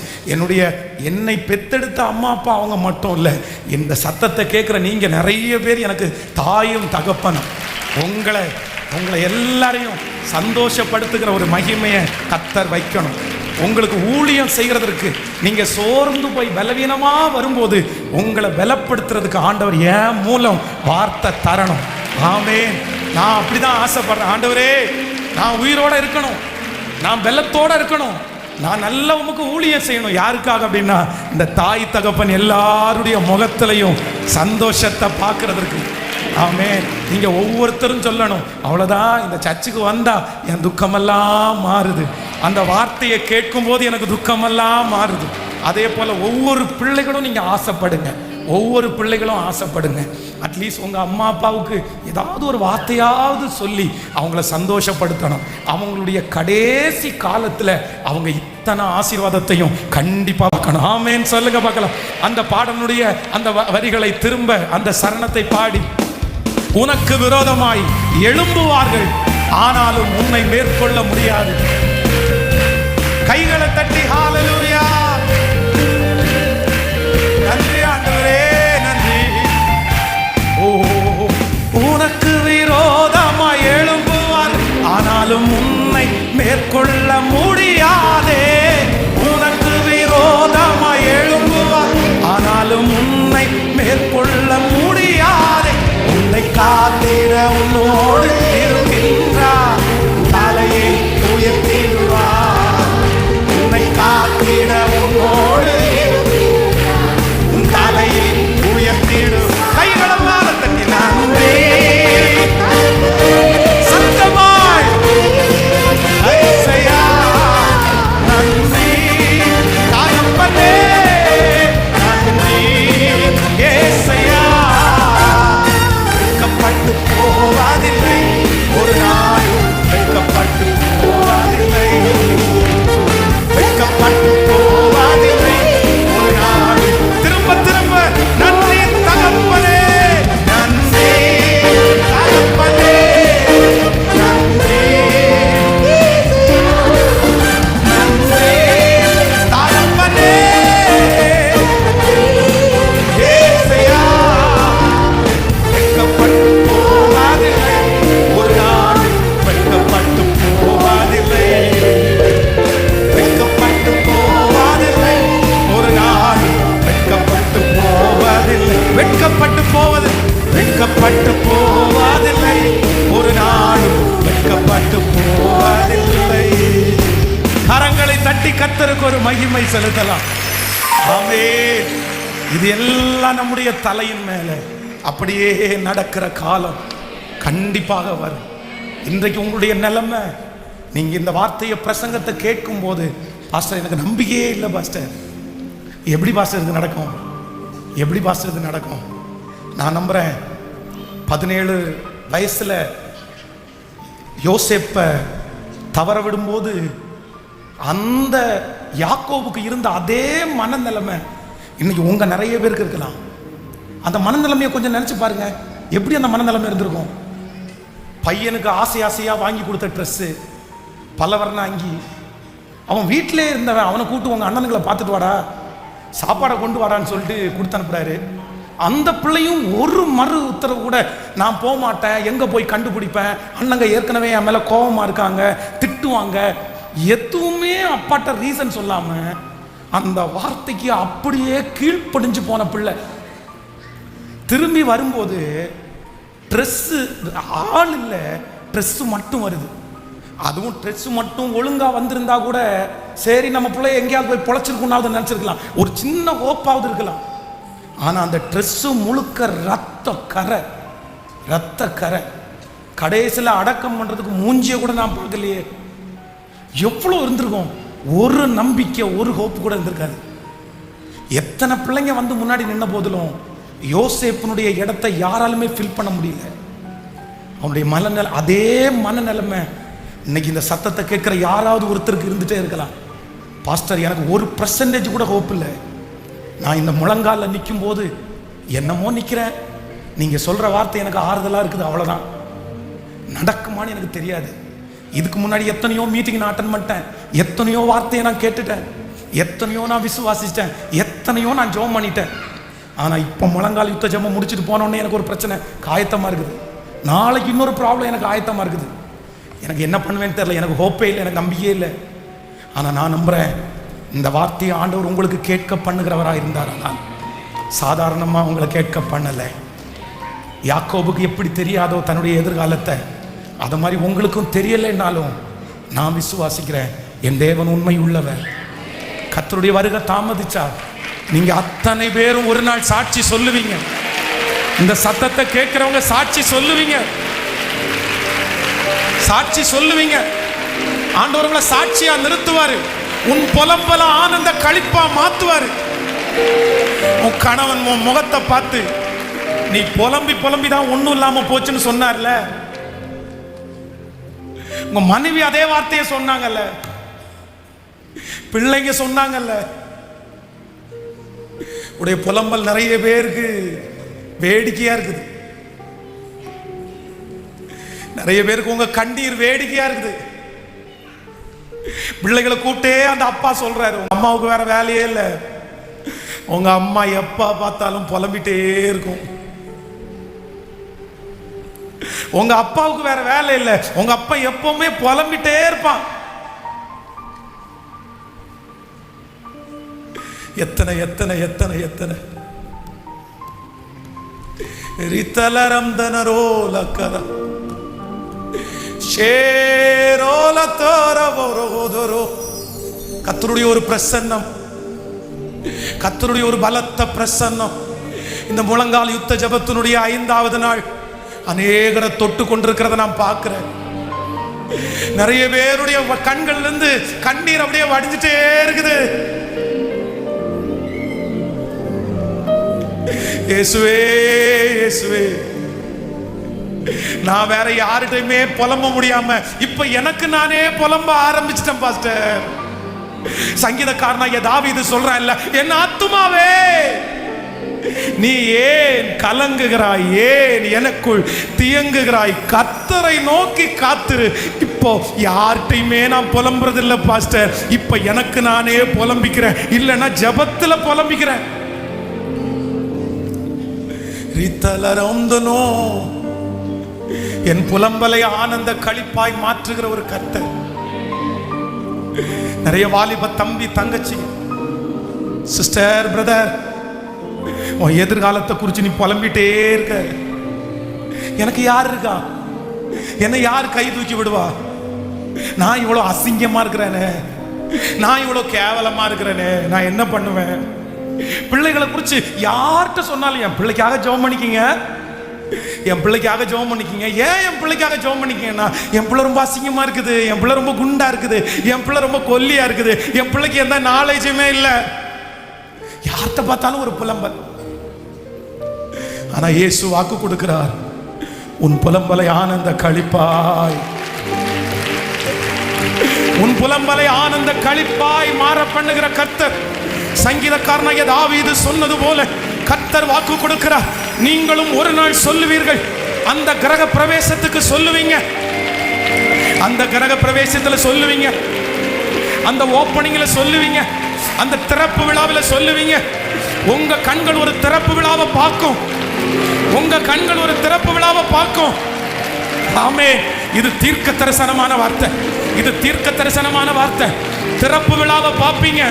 என்னை பெத்தெடுத்த அம்மா அப்பா அவங்க மட்டும் இல்லை, இந்த சத்தத்தை கேட்குற நீங்க நிறைய பேர் எனக்கு தாயும் தகப்பனும். உங்களை எல்லாரையும் சந்தோஷப்படுத்துகிற ஒரு மகிமையை கர்த்தர் வைக்கணும். உங்களுக்கு ஊழியம் செய்கிறதற்கு நீங்க சோர்ந்து போய் பலவீனமா வரும்போது உங்களை பலப்படுத்துறதுக்கு ஆண்டவர் என் மூலம் வார்த்தை தரணும். ஆமென். நான் அப்படிதான் ஆசைப்படுறேன். ஆண்டவரே, நான் உயிரோட இருக்கணும், நான் பலத்தோட இருக்கணும், நான் நல்ல உமக்கு ஊழியம் செய்யணும். யாருக்காக அப்படின்னா, இந்த தாய் தகப்பன் எல்லாருடைய முகத்திலையும் சந்தோஷத்தை பார்க்கறதற்கு. ஆமென். நீங்க ஒவ்வொருத்தரும் சொல்லணும், அவ்வளவுதான், இந்த சர்ச்சுக்கு வந்தா என் துக்கமெல்லாம் மாறுது. அந்த வார்த்தையை கேட்கும் போது எனக்கு துக்கமெல்லாம் மாறுது. அதே போல ஒவ்வொரு பிள்ளைகளும் நீங்க ஆசைப்படுங்க, ஒவ்வொரு பிள்ளைகளும் ஆசைப்படுங்க. அட்லீஸ்ட் உங்க அம்மா அப்பாவுக்கு ஏதாவது ஒரு வார்த்தையாவது சொல்லி அவங்கள சந்தோஷப்படுத்தணும். அவங்களுடைய கடைசி காலத்துல அவங்க இத்தனை ஆசீர்வாதத்தையும் கண்டிப்பா பார்க்கணும். ஆமென் சொல்லுங்க பார்க்கலாம். அந்த பாடனுடைய அந்த வரிகளை திரும்ப அந்த சரணத்தை பாடி, உனக்கு விரோதமாய் எழும்புவார்கள், ஆனாலும் உன்னை மேற்கொள்ள முடியாது. கைகளை தட்டி ஹalleluya. நன்றி ஆண்டவரே, நன்றி. ஓ, உனக்கு விரோதமாய் எழும்புவார், ஆனாலும் உன்னை மேற்கொள்ள முடியாதே. உனக்கு விரோதமாய் எழும்புவார், ஆனாலும் உன்னை மேற்கொள்ள முடியாதே. உன்னை காத்திட உன்னோடு இருக்கின்றார், தலையை உயர்த்திடுவார். உன்னை காத்திட மகிமை செலுத்தலாம். ஆமென். இது எல்லாம் நம்முடைய தலையின் மேல அப்படியே நடக்கிற காலம் கண்டிப்பாக வரும். இன்றைக்கு உங்களுடைய நிலைமை, நீங்க இந்த வார்த்தையை பிரசங்கத்தை கேட்கும் போது, பாஸ்டர் எனக்கு நம்பிக்கையே இல்லை பாஸ்டர், எப்படி பாஸ்டர் இது நடக்கும், எப்படி பாஸ்டர் இது நடக்கும்? நான் நம்புறேன் 17 வயசுல யோசேப்ப தவற விடும்போது அந்த யாக்கோபுக்கு இருந்த அதே மனநிலைமை இன்னைக்கு உங்க நிறைய பேருக்கு இருக்கலாம். அந்த மனநிலைமையை கொஞ்சம் நினைச்சு பாருங்க, எப்படி அந்த மனநிலைமை இருந்திருக்கும். பையனுக்கு ஆசை ஆசையா வாங்கி கொடுத்த ட்ரெஸ்ஸு, பலவர்ண அங்கி, அவன் வீட்டிலே இருந்தவன் அவனை கூட்டு உங்க அண்ணனுங்களை பார்த்துட்டு வாடா, சாப்பாடை கொண்டு வாடான்னு சொல்லிட்டு கொடுத்து அனுப்புறாரு. அந்த பிள்ளையும் ஒரு மறு உத்தரவு கூட நான் போக மாட்டேன், எங்க போய் கண்டுபிடிப்பேன், அண்ணங்க ஏற்கனவே என் மேல கோபமா இருக்காங்க, திட்டுவாங்க, எதுவுமே அப்பாட்ட ரீசன் சொல்லாம அந்த வார்த்தைக்கு அப்படியே கீழ்ப்படிஞ்சு போன பிள்ளை திரும்பி வரும்போது ட்ரெஸ்ஸு ஆள் இல்லை, ட்ரெஸ்ஸு மட்டும் வருது. அதுவும் ட்ரெஸ் மட்டும் ஒழுங்கா வந்திருந்தா கூட சரி நம்ம பிள்ளை எங்கேயாவது போய் பொழைச்சிருக்குன்னாவது நினைச்சிருக்கலாம், ஒரு சின்ன ஹோப்பாவது இருக்கலாம். ஆனா அந்த ட்ரெஸ்ஸு முழுக்க ரத்த கரை. கடைசியில் அடக்கம் பண்றதுக்கு மூஞ்சிய கூட நான் பார்க்கலையே. எவ்வளவு இருந்திருக்கும், ஒரு நம்பிக்கை, ஒரு ஹோப் கூட இருந்திருக்காது. எத்தனை பிள்ளைங்க வந்து முன்னாடி நின்ன போதிலும் யோசேப்பினுடைய இடத்தை யாராலுமே ஃபில் பண்ண முடியல. அவனுடைய மனநிலை, அதே மனநிலைமை இன்னைக்கு இந்த சத்தத்தை கேட்கிற யாராவது ஒருத்தருக்கு இருந்துட்டே இருக்கலாம். பாஸ்டர் எனக்கு 1% கூட ஹோப் இல்லை, நான் இந்த முழங்காலில் நிற்கும் போது என்னமோ நிற்கிறேன், நீங்க சொல்ற வார்த்தை எனக்கு ஆறுதலா இருக்குது, அவ்வளவுதான். நடக்குமான்னு எனக்கு தெரியாது. இதுக்கு முன்னாடி எத்தனையோ மீட்டிங் நான் அட்டன் பண்ணிட்டேன், எத்தனையோ வார்த்தையை நான் கேட்டுட்டேன், எத்தனையோ நான் விசுவாசிச்சிட்டேன், எத்தனையோ நான் ஜெபம் பண்ணிட்டேன். ஆனா இப்போ முழங்கால் யுத்த ஜெபம் முடிச்சுட்டு போனோடனே எனக்கு ஒரு பிரச்சனை காயத்தமா இருக்குது, நாளைக்கு இன்னொரு ப்ராப்ளம் எனக்கு ஆயத்தமா இருக்குது. எனக்கு என்ன பண்ணுவேன்னு தெரியல, எனக்கு ஹோப்பே இல்லை, எனக்கு நம்பிக்கையே இல்லை. ஆனா நான் நம்புறேன், இந்த வார்த்தையை ஆண்டவர் உங்களுக்கு கேட்க பண்ணுகிறவராக இருந்தார். ஆனால் சாதாரணமா உங்களை கேட்க பண்ணலை. யாக்கோபுக்கு எப்படி தெரியாதோ தன்னுடைய எதிர்காலத்தை, அது மாதிரி உங்களுக்கும் தெரியலைன்னாலும் நான் விசுவாசிக்கிறேன், என் தேவன் உண்மை உள்ளவர். கர்த்தருடைய வருகை தாமதிச்சா நீங்க அத்தனை பேரும் ஒரு நாள் சாட்சி சொல்லுவீங்க. இந்த சத்தத்தை கேட்கிறவங்க சாட்சி சொல்லுவீங்க, சாட்சி சொல்லுவீங்க. ஆண்டவர்களை சாட்சியா நிறுத்துவாரு, உன் புலம்பல ஆனந்த களிப்பா மாத்துவாரு. உன் கணவன் உன் முகத்தை பார்த்து நீ புலம்பி தான் ஒண்ணும் இல்லாம போச்சுன்னு சொன்னார்ல, உங்க மனைவி அதே வார்த்தையை சொன்னாங்கல்ல, பிள்ளைங்க சொன்னாங்கல்ல. உடைய புலம்பல் நிறைய பேருக்கு வேடிக்கையா இருக்குது, நிறைய பேருக்கு உங்க கண்ணீர் வேடிக்கையா இருக்குது. பிள்ளைகளை கூப்பிட்டே அந்த அப்பா சொல்றாரு, உங்க அம்மாவுக்கு வேற வேலையே இல்லை, உங்க அம்மா எப்ப பார்த்தாலும் புலம்பிட்டே இருக்கும். உங்க அப்பாவுக்கு வேற வேலை இல்லை, உங்க அப்பா எப்பவுமே புலம்பிட்டே இருப்பான். எத்தனை எத்தனை எத்தனை எத்தனை ரித்தலரம் தனரோலக்கரம் ஷேரோலத்தோரவோரோதோரோ. கர்த்தருடைய ஒரு பிரசன்னம், கர்த்தருடைய ஒரு பலத்த பிரசன்னம். இந்த முழங்கால் யுத்த ஜெபத்தினுடைய 5வது நாள் அநேகரை தொட்டு கொண்டிருக்கிறத நான் பார்க்கிறேன். நிறைய பேருடைய கண்கள்ல இருந்து கண்ணீர் அப்படியே வடிஞ்சிட்டே இருக்குது. இயேசுவே இயேசுவே, நான் வேற யார்கிட்டயுமே புலம்ப முடியாம இப்ப எனக்கு நானே புலம்ப ஆரம்பிச்சிட்டேன் பாஸ்டர். சங்கீதக்காரனாகிய தாவீது சொல்றான் இல்ல, என் ஆத்துமாவே நீ ஏன் கலங்குகிறாய், ஏன் எனக்குள் தியங்குகிறாய், கர்த்தரை நோக்கி காத்திரு. இப்போ யார்கிட்டயுமே நான் புலம்புறது இல்ல பாஸ்டர், இப்ப எனக்கு நானே புலம்பிக்கிறேன், இல்லைன்னா ஜெபத்துல புலம்பிக்கிறேன். என் புலம்பலை ஆனந்த களிப்பாய் மாற்றுகிற ஒரு கர்த்தர். நிறைய வாலிப தம்பி தங்கச்சி, சிஸ்டர், பிரதர், உன் எதிர்காலத்தை குறித்து நீ புலம்பிட்டே இருக்க. எனக்கு யார் இருக்கா, என்னை யார் கை தூக்கி விடுவா, நான் இவ்வளவு அசிங்கமா இருக்கிறேனே, நான் இவ்வளவு கேவலமா இருக்கிறேனே, நான் என்ன பண்ணுவேன்? பிள்ளைகளை குறிச்சு யார்கிட்ட சொன்னாலும் என் பிள்ளைக்காக ஜெபம் பண்ணிக்கிங்க, என் பிள்ளைக்காக ஜெபம் பண்ணிக்கிங்க. ஏன் என் பிள்ளைக்காக ஜெபம் பண்ணிக்கிங்கன்னா, என் பிள்ளை ரொம்ப அசிங்கமா இருக்குது, என் பிள்ளை ரொம்ப குண்டா இருக்குது, என் பிள்ளை ரொம்ப கொல்லியா இருக்குது, என் பிள்ளைக்கு எந்த நாலேஜுமே இல்லை. யார்கிட்ட பார்த்தாலும் ஒரு புலம்பல். ஆனா இயேசு வாக்கு கொடுக்கிறார், உன் புலம்பலை ஆனந்த களிப்பாய், உன் புலம்பலை ஆனந்த களிப்பாய் மாற பண்ணுகிற கர்த்தர். சங்கீதக்காரனாகிய தாவீது சொன்னது போல கர்த்தர் வாக்கு கொடுக்கிறார். நீங்களும் ஒரு நாள் சொல்லுவீர்கள், அந்த கிரக பிரவேசத்துக்கு சொல்லுவீங்க, அந்த கிரக பிரவேசத்துல சொல்லுவீங்க, அந்த ஓப்பனிங்ல சொல்லுவீங்க, அந்த திறப்பு விழாவில் சொல்லுவீங்க. உங்க கண்கள் ஒரு திறப்பு விழாவை பார்க்கும், உங்க கண்கள் ஒரு திறப்பு விழாவை பார்க்கும். ஆமே, இது தீர்க்க தரிசனமான வார்த்தை, இது தீர்க்க தரிசனமான வார்த்தை. திறப்பு விழாவை பார்ப்பீங்க,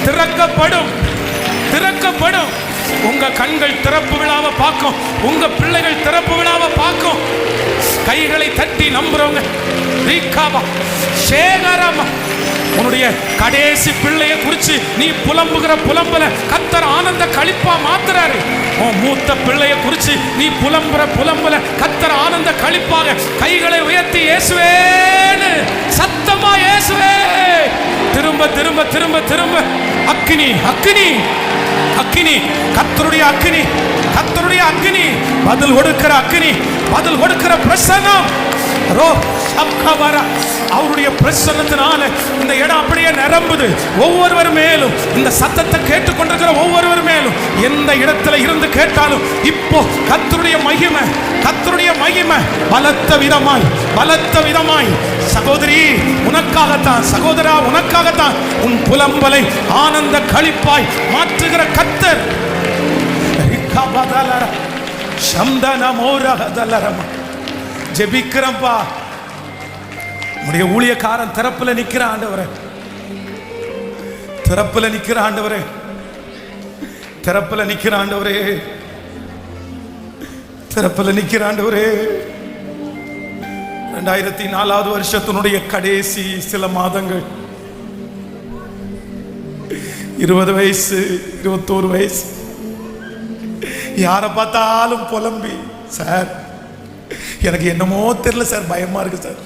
திறக்கப்படும், திறக்கப்படும். உங்க கண்கள் திறப்பு விழாவை பார்க்கும், உங்க பிள்ளைகள் திறப்பு விழாவை பார்க்கும். கைகளை தட்டி நம்புறவங்க உன்னுடைய கடைசி பிள்ளையை குறிச்சு நீ புலம்புகிற புலம்பல கர்த்தர் ஆனந்த களிப்பா மாத்துறாரு. உன் மூத்த பிள்ளையை குறிச்சு நீ புலம்புற புலம்பல கர்த்தர் ஆனந்த களிப்பாக கைகளை உயர்த்தி இயேசுவேன்னு சத்தமா இயேசுவே, திரும்ப திரும்ப திரும்ப திரும்ப அக்கினி அக்கினி அக்கினி, கர்த்தருடைய அக்கினி, கர்த்தருடைய அக்கினி, பதில் கொடுக்கிற அக்கினி, பதில் கொடுக்கிற பிரசன்னம். அவருடைய பிரசன்னத்தினால இந்த இடம் அப்படியே நிரம்புது. ஒவ்வொருவர் மேலும், இந்த சத்தத்தை கேட்டுக்கொண்டிருக்கிற ஒவ்வொருவர் மேலும், எந்த இடத்துல இருந்து கேட்டாலும் இப்போ கர்த்தருடைய மகிமை, கர்த்தருடைய மகிமை பலத்த விதமாய், பலத்த விதமாய். சகோதரி உனக்காகத்தான், சகோதரா உனக்காகத்தான் உன் புலம்பலை ஆனந்த களிப்பாய் மாற்றுகிற கர்த்தர். ஜெபிக்கிறப்பா, உடைய ஊழியக்காரன் திறப்புல நிக்கிற ஆண்டவரே, திறப்புல நிக்கிற ஆண்டவரே, திறப்புல நிக்கிற ஆண்டவரே, திறப்புல நிக்கிற ஆண்டவரே. 2004 வருஷத்தினுடைய கடைசி சில மாதங்கள், 20 வயசு 21 வயசு, யாரை பார்த்தாலும் புலம்பி, சார் எனக்கு என்னமோ தெரியல சார், பயமா இருக்கு சார்.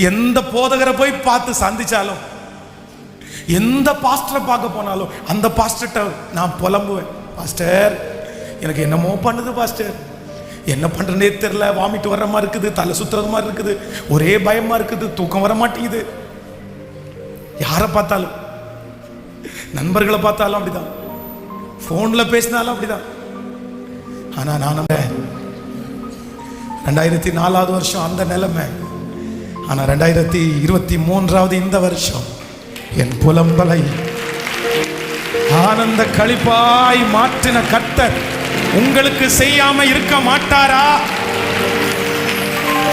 எந்த போதகரை போய் பார்த்து சந்திச்சாலும், எந்த பாஸ்டரை பார்க்க போனாலும் அந்த பாஸ்டர்கிட்ட நான் புலம்புவேன், பாஸ்டர் எனக்கு என்னமோ பண்ணுது பாஸ்டர், என்ன பண்றேனே தெரியல, வாமிட்டு வர்ற மாதிரி இருக்குது, தலை சுத்துறது மாதிரி இருக்குது, ஒரே பயமா இருக்குது, தூக்கம் வர மாட்டேங்குது. யாரை பார்த்தாலும், நண்பர்களை பார்த்தாலும் அப்படிதான், போன்ல பேசினாலும் அப்படிதான். ஆனா நான் 2004 வருஷம் அந்த நிலைமை. ஆனா 2023 இந்த வருஷம் என் புலம்பலை ஆனந்த களிப்பாய் மாற்றின கர்த்தர் உங்களுக்கு செய்யாம இருக்க மாட்டாரா?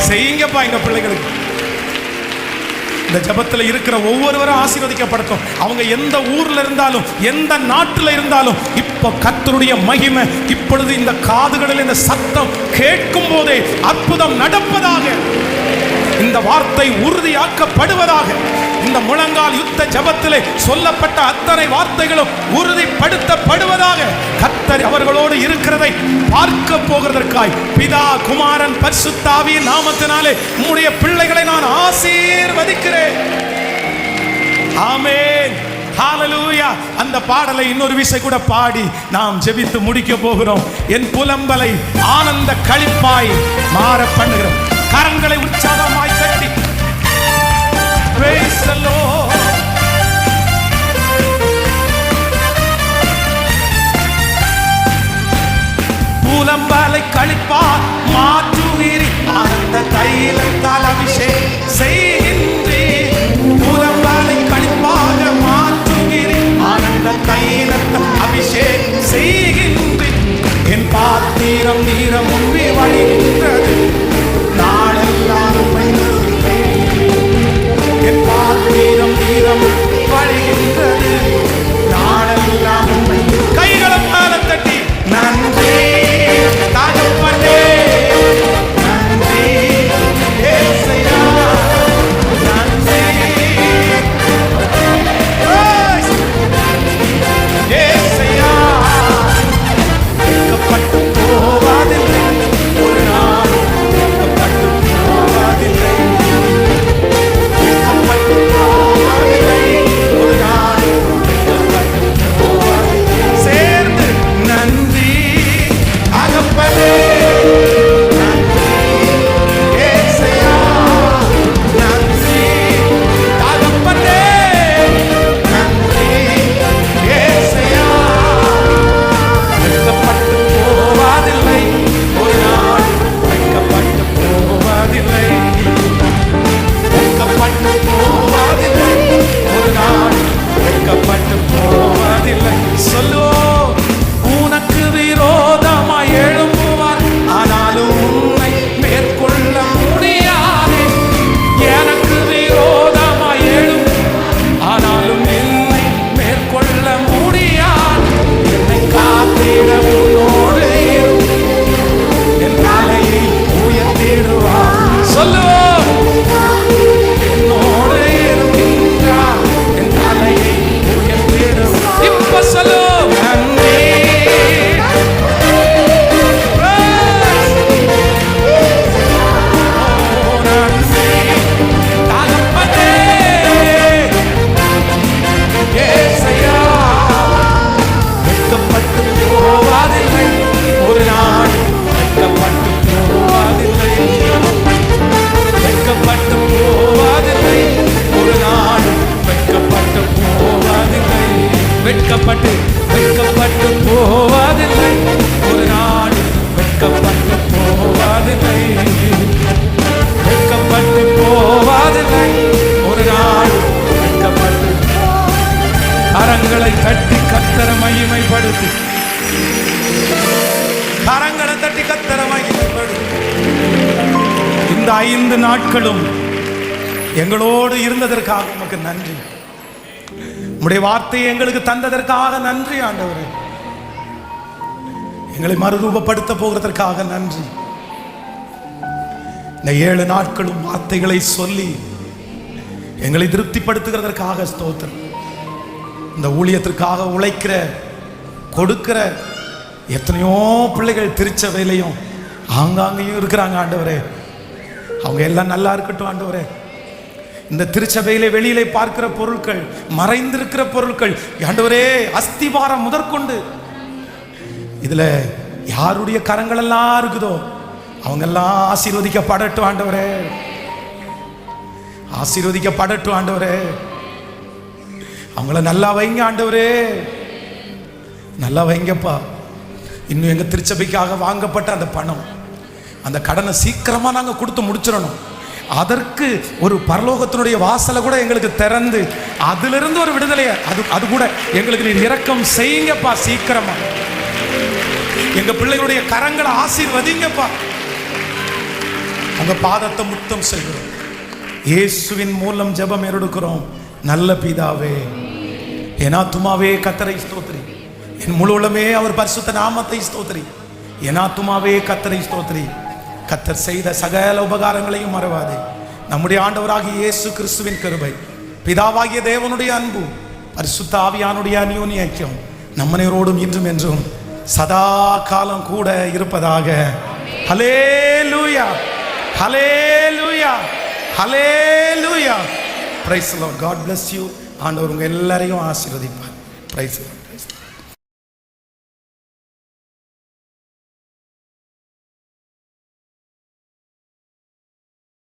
செய்யுங்கப்பா எங்க பிள்ளைகளுக்கு. இந்த ஜபத்துல இருக்கிற ஒவ்வொருவரும் ஆசீர்வதிக்கப்படட்டும். அவங்க எந்த ஊர்ல இருந்தாலும், எந்த நாட்டில் இருந்தாலும், இப்போ கர்த்தருடைய மகிமை இப்பொழுது இந்த காதுகளில் இந்த சத்தம் கேட்கும் போதே அற்புதம் நடப்பதாக, இந்த வார்த்தை உறுதியாக்கப்படுவதாக. இந்த முழங்கால் யுத்த ஜபத்திலே சொல்லப்பட்ட அத்தனை வார்த்தைகளும் உறுதிப்படுத்தப்படுவதாக. கர்த்தர் அவர்களோடு இருக்கிறதை பார்க்க போகிறதற்காய் பிதா குமாரன் பரிசுத்த ஆவியின் நாமத்தினாலே உம்முடைய பிள்ளைகளை நான் ஆசீர்வதிக்கிறேன். ஆமென், ஹalleluya. அந்த பாடலை இன்னொரு விசை கூட பாடி நாம் ஜெபித்து முடிக்க போகிறோம். என் புலம்பலை ஆனந்த களிப்பாய் மாற பண்ணுகிறோம். கரங்களை உற்சாகமாய் தட்டி praise the Lord. புலம்பலை களிப்பாய் மாற்றுவீர், ஆனந்த தைலத்தால் அபிஷேகம் செய்கின்றீர். புலம்பலை களிப்பாக மாற்றுவீர், ஆனந்த தைலத்தால் அபிஷேகம் செய்கின்றீர். என் பாத்திரம் நீரம் முன்பே வழிகின்றது, நாளெல்லாம் என் பாத்திரம் நீரம் வழிகின்றது, நாளெல்லாம் கைகளை மேல தட்டி நன்றி வெட்கப்பட்டு வெட்கப்பட்டு போவதில்லை, ஒரு நாள் வெட்கப்பட்டு போவதில்லை, வெட்கப்பட்டு போவதில்லை, ஒரு நாள் வெட்கப்பட்டு. கரங்களை தட்டி கர்த்தரை மகிமைப்படுத்தி, கரங்களை தட்டி கர்த்தரை மகிமைப்படுத்தி. இந்த 5 நாட்களும் எங்களோடு இருந்ததற்காக உமக்கு நன்றி. உம்முடைய வார்த்தையை எங்களுக்கு தந்ததற்காக நன்றி ஆண்டவரே. எங்களை மறுரூபப்படுத்த போகிறதற்காக நன்றி. இந்த 7 நாட்களும் வார்த்தைகளை சொல்லி எங்களை திருப்திப்படுத்துகிறதற்காக ஸ்தோத்திரம். இந்த ஊழியத்திற்காக உழைக்கிற கொடுக்கிற எத்தனையோ பிள்ளைகள் திருச்சபையிலையும் ஆங்காங்கேயும் இருக்கிறாங்க ஆண்டவரே. அவங்க எல்லாம் நல்லா இருக்கட்டும் ஆண்டவரே. இந்த திருச்சபையிலே வெளியிலே பார்க்கிற பொருட்கள், மறைந்திருக்கிற பொருட்கள் ஆண்டவரே, அஸ்திவாரம் முதற்கொண்டு இதுல யாருடைய கரங்கள் எல்லாம் இருக்குதோ அவங்க எல்லாம் ஆசீர்வதிக்கப்படட்டும் ஆண்டவரே, ஆசீர்வதிக்கப்படட்டும் ஆண்டவரே. அவங்கள நல்லா வைங்க ஆண்டவரே, நல்லா வைங்கப்பா. இன்னும் எங்க திருச்சபைக்காக வாங்கப்பட்ட அந்த பணம், அந்த கடனை சீக்கிரமா நாங்க கொடுத்து முடிச்சிடணும். அதற்கு ஒரு பரலோகத்தினுடைய வாசலை கூட எங்களுக்கு திறந்து அதிலிருந்து ஒரு விடுதலையை அது கூட எங்களுக்கு நீர் இரக்கம் செய்யுங்கப்பா. சீக்கிரமா எங்க பிள்ளைகளுடைய கரங்களை ஆசீர்வதிங்கப்பா. உங்க பாதத்தை முத்தம் செய்கிறோம். இயேசுவின் மூலம் ஜெபம் எடுக்கிறோம் நல்ல பிதாவே. என் ஆத்துமாவே கர்த்தரை ஸ்தோத்திரி, என் முழு உள்ளமே அவர் பரிசுத்த நாமத்தை ஸ்தோத்திரி. என் ஆத்துமாவே கர்த்தரை ஸ்தோத்திரி. கர்த்தர் செய்த சகல உபகாரங்களையும் மறவாதே. நம்முடைய ஆண்டவராகிய இயேசு கிறிஸ்துவின் கிருபை, பிதாவாகிய தேவனுடைய அன்பு, பரிசுத்த ஆவியானுடைய அந்யோன்ய ஐக்கியம் நம்மனோடும் இன்றும் என்றும் சதா காலம் கூட இருப்பதாக. Hallelujah, hallelujah, hallelujah. Praise the lord. God bless you. ஆண்டவர் உங்க எல்லாரையும் ஆசீர்வதிப்பார். Praise the Lord.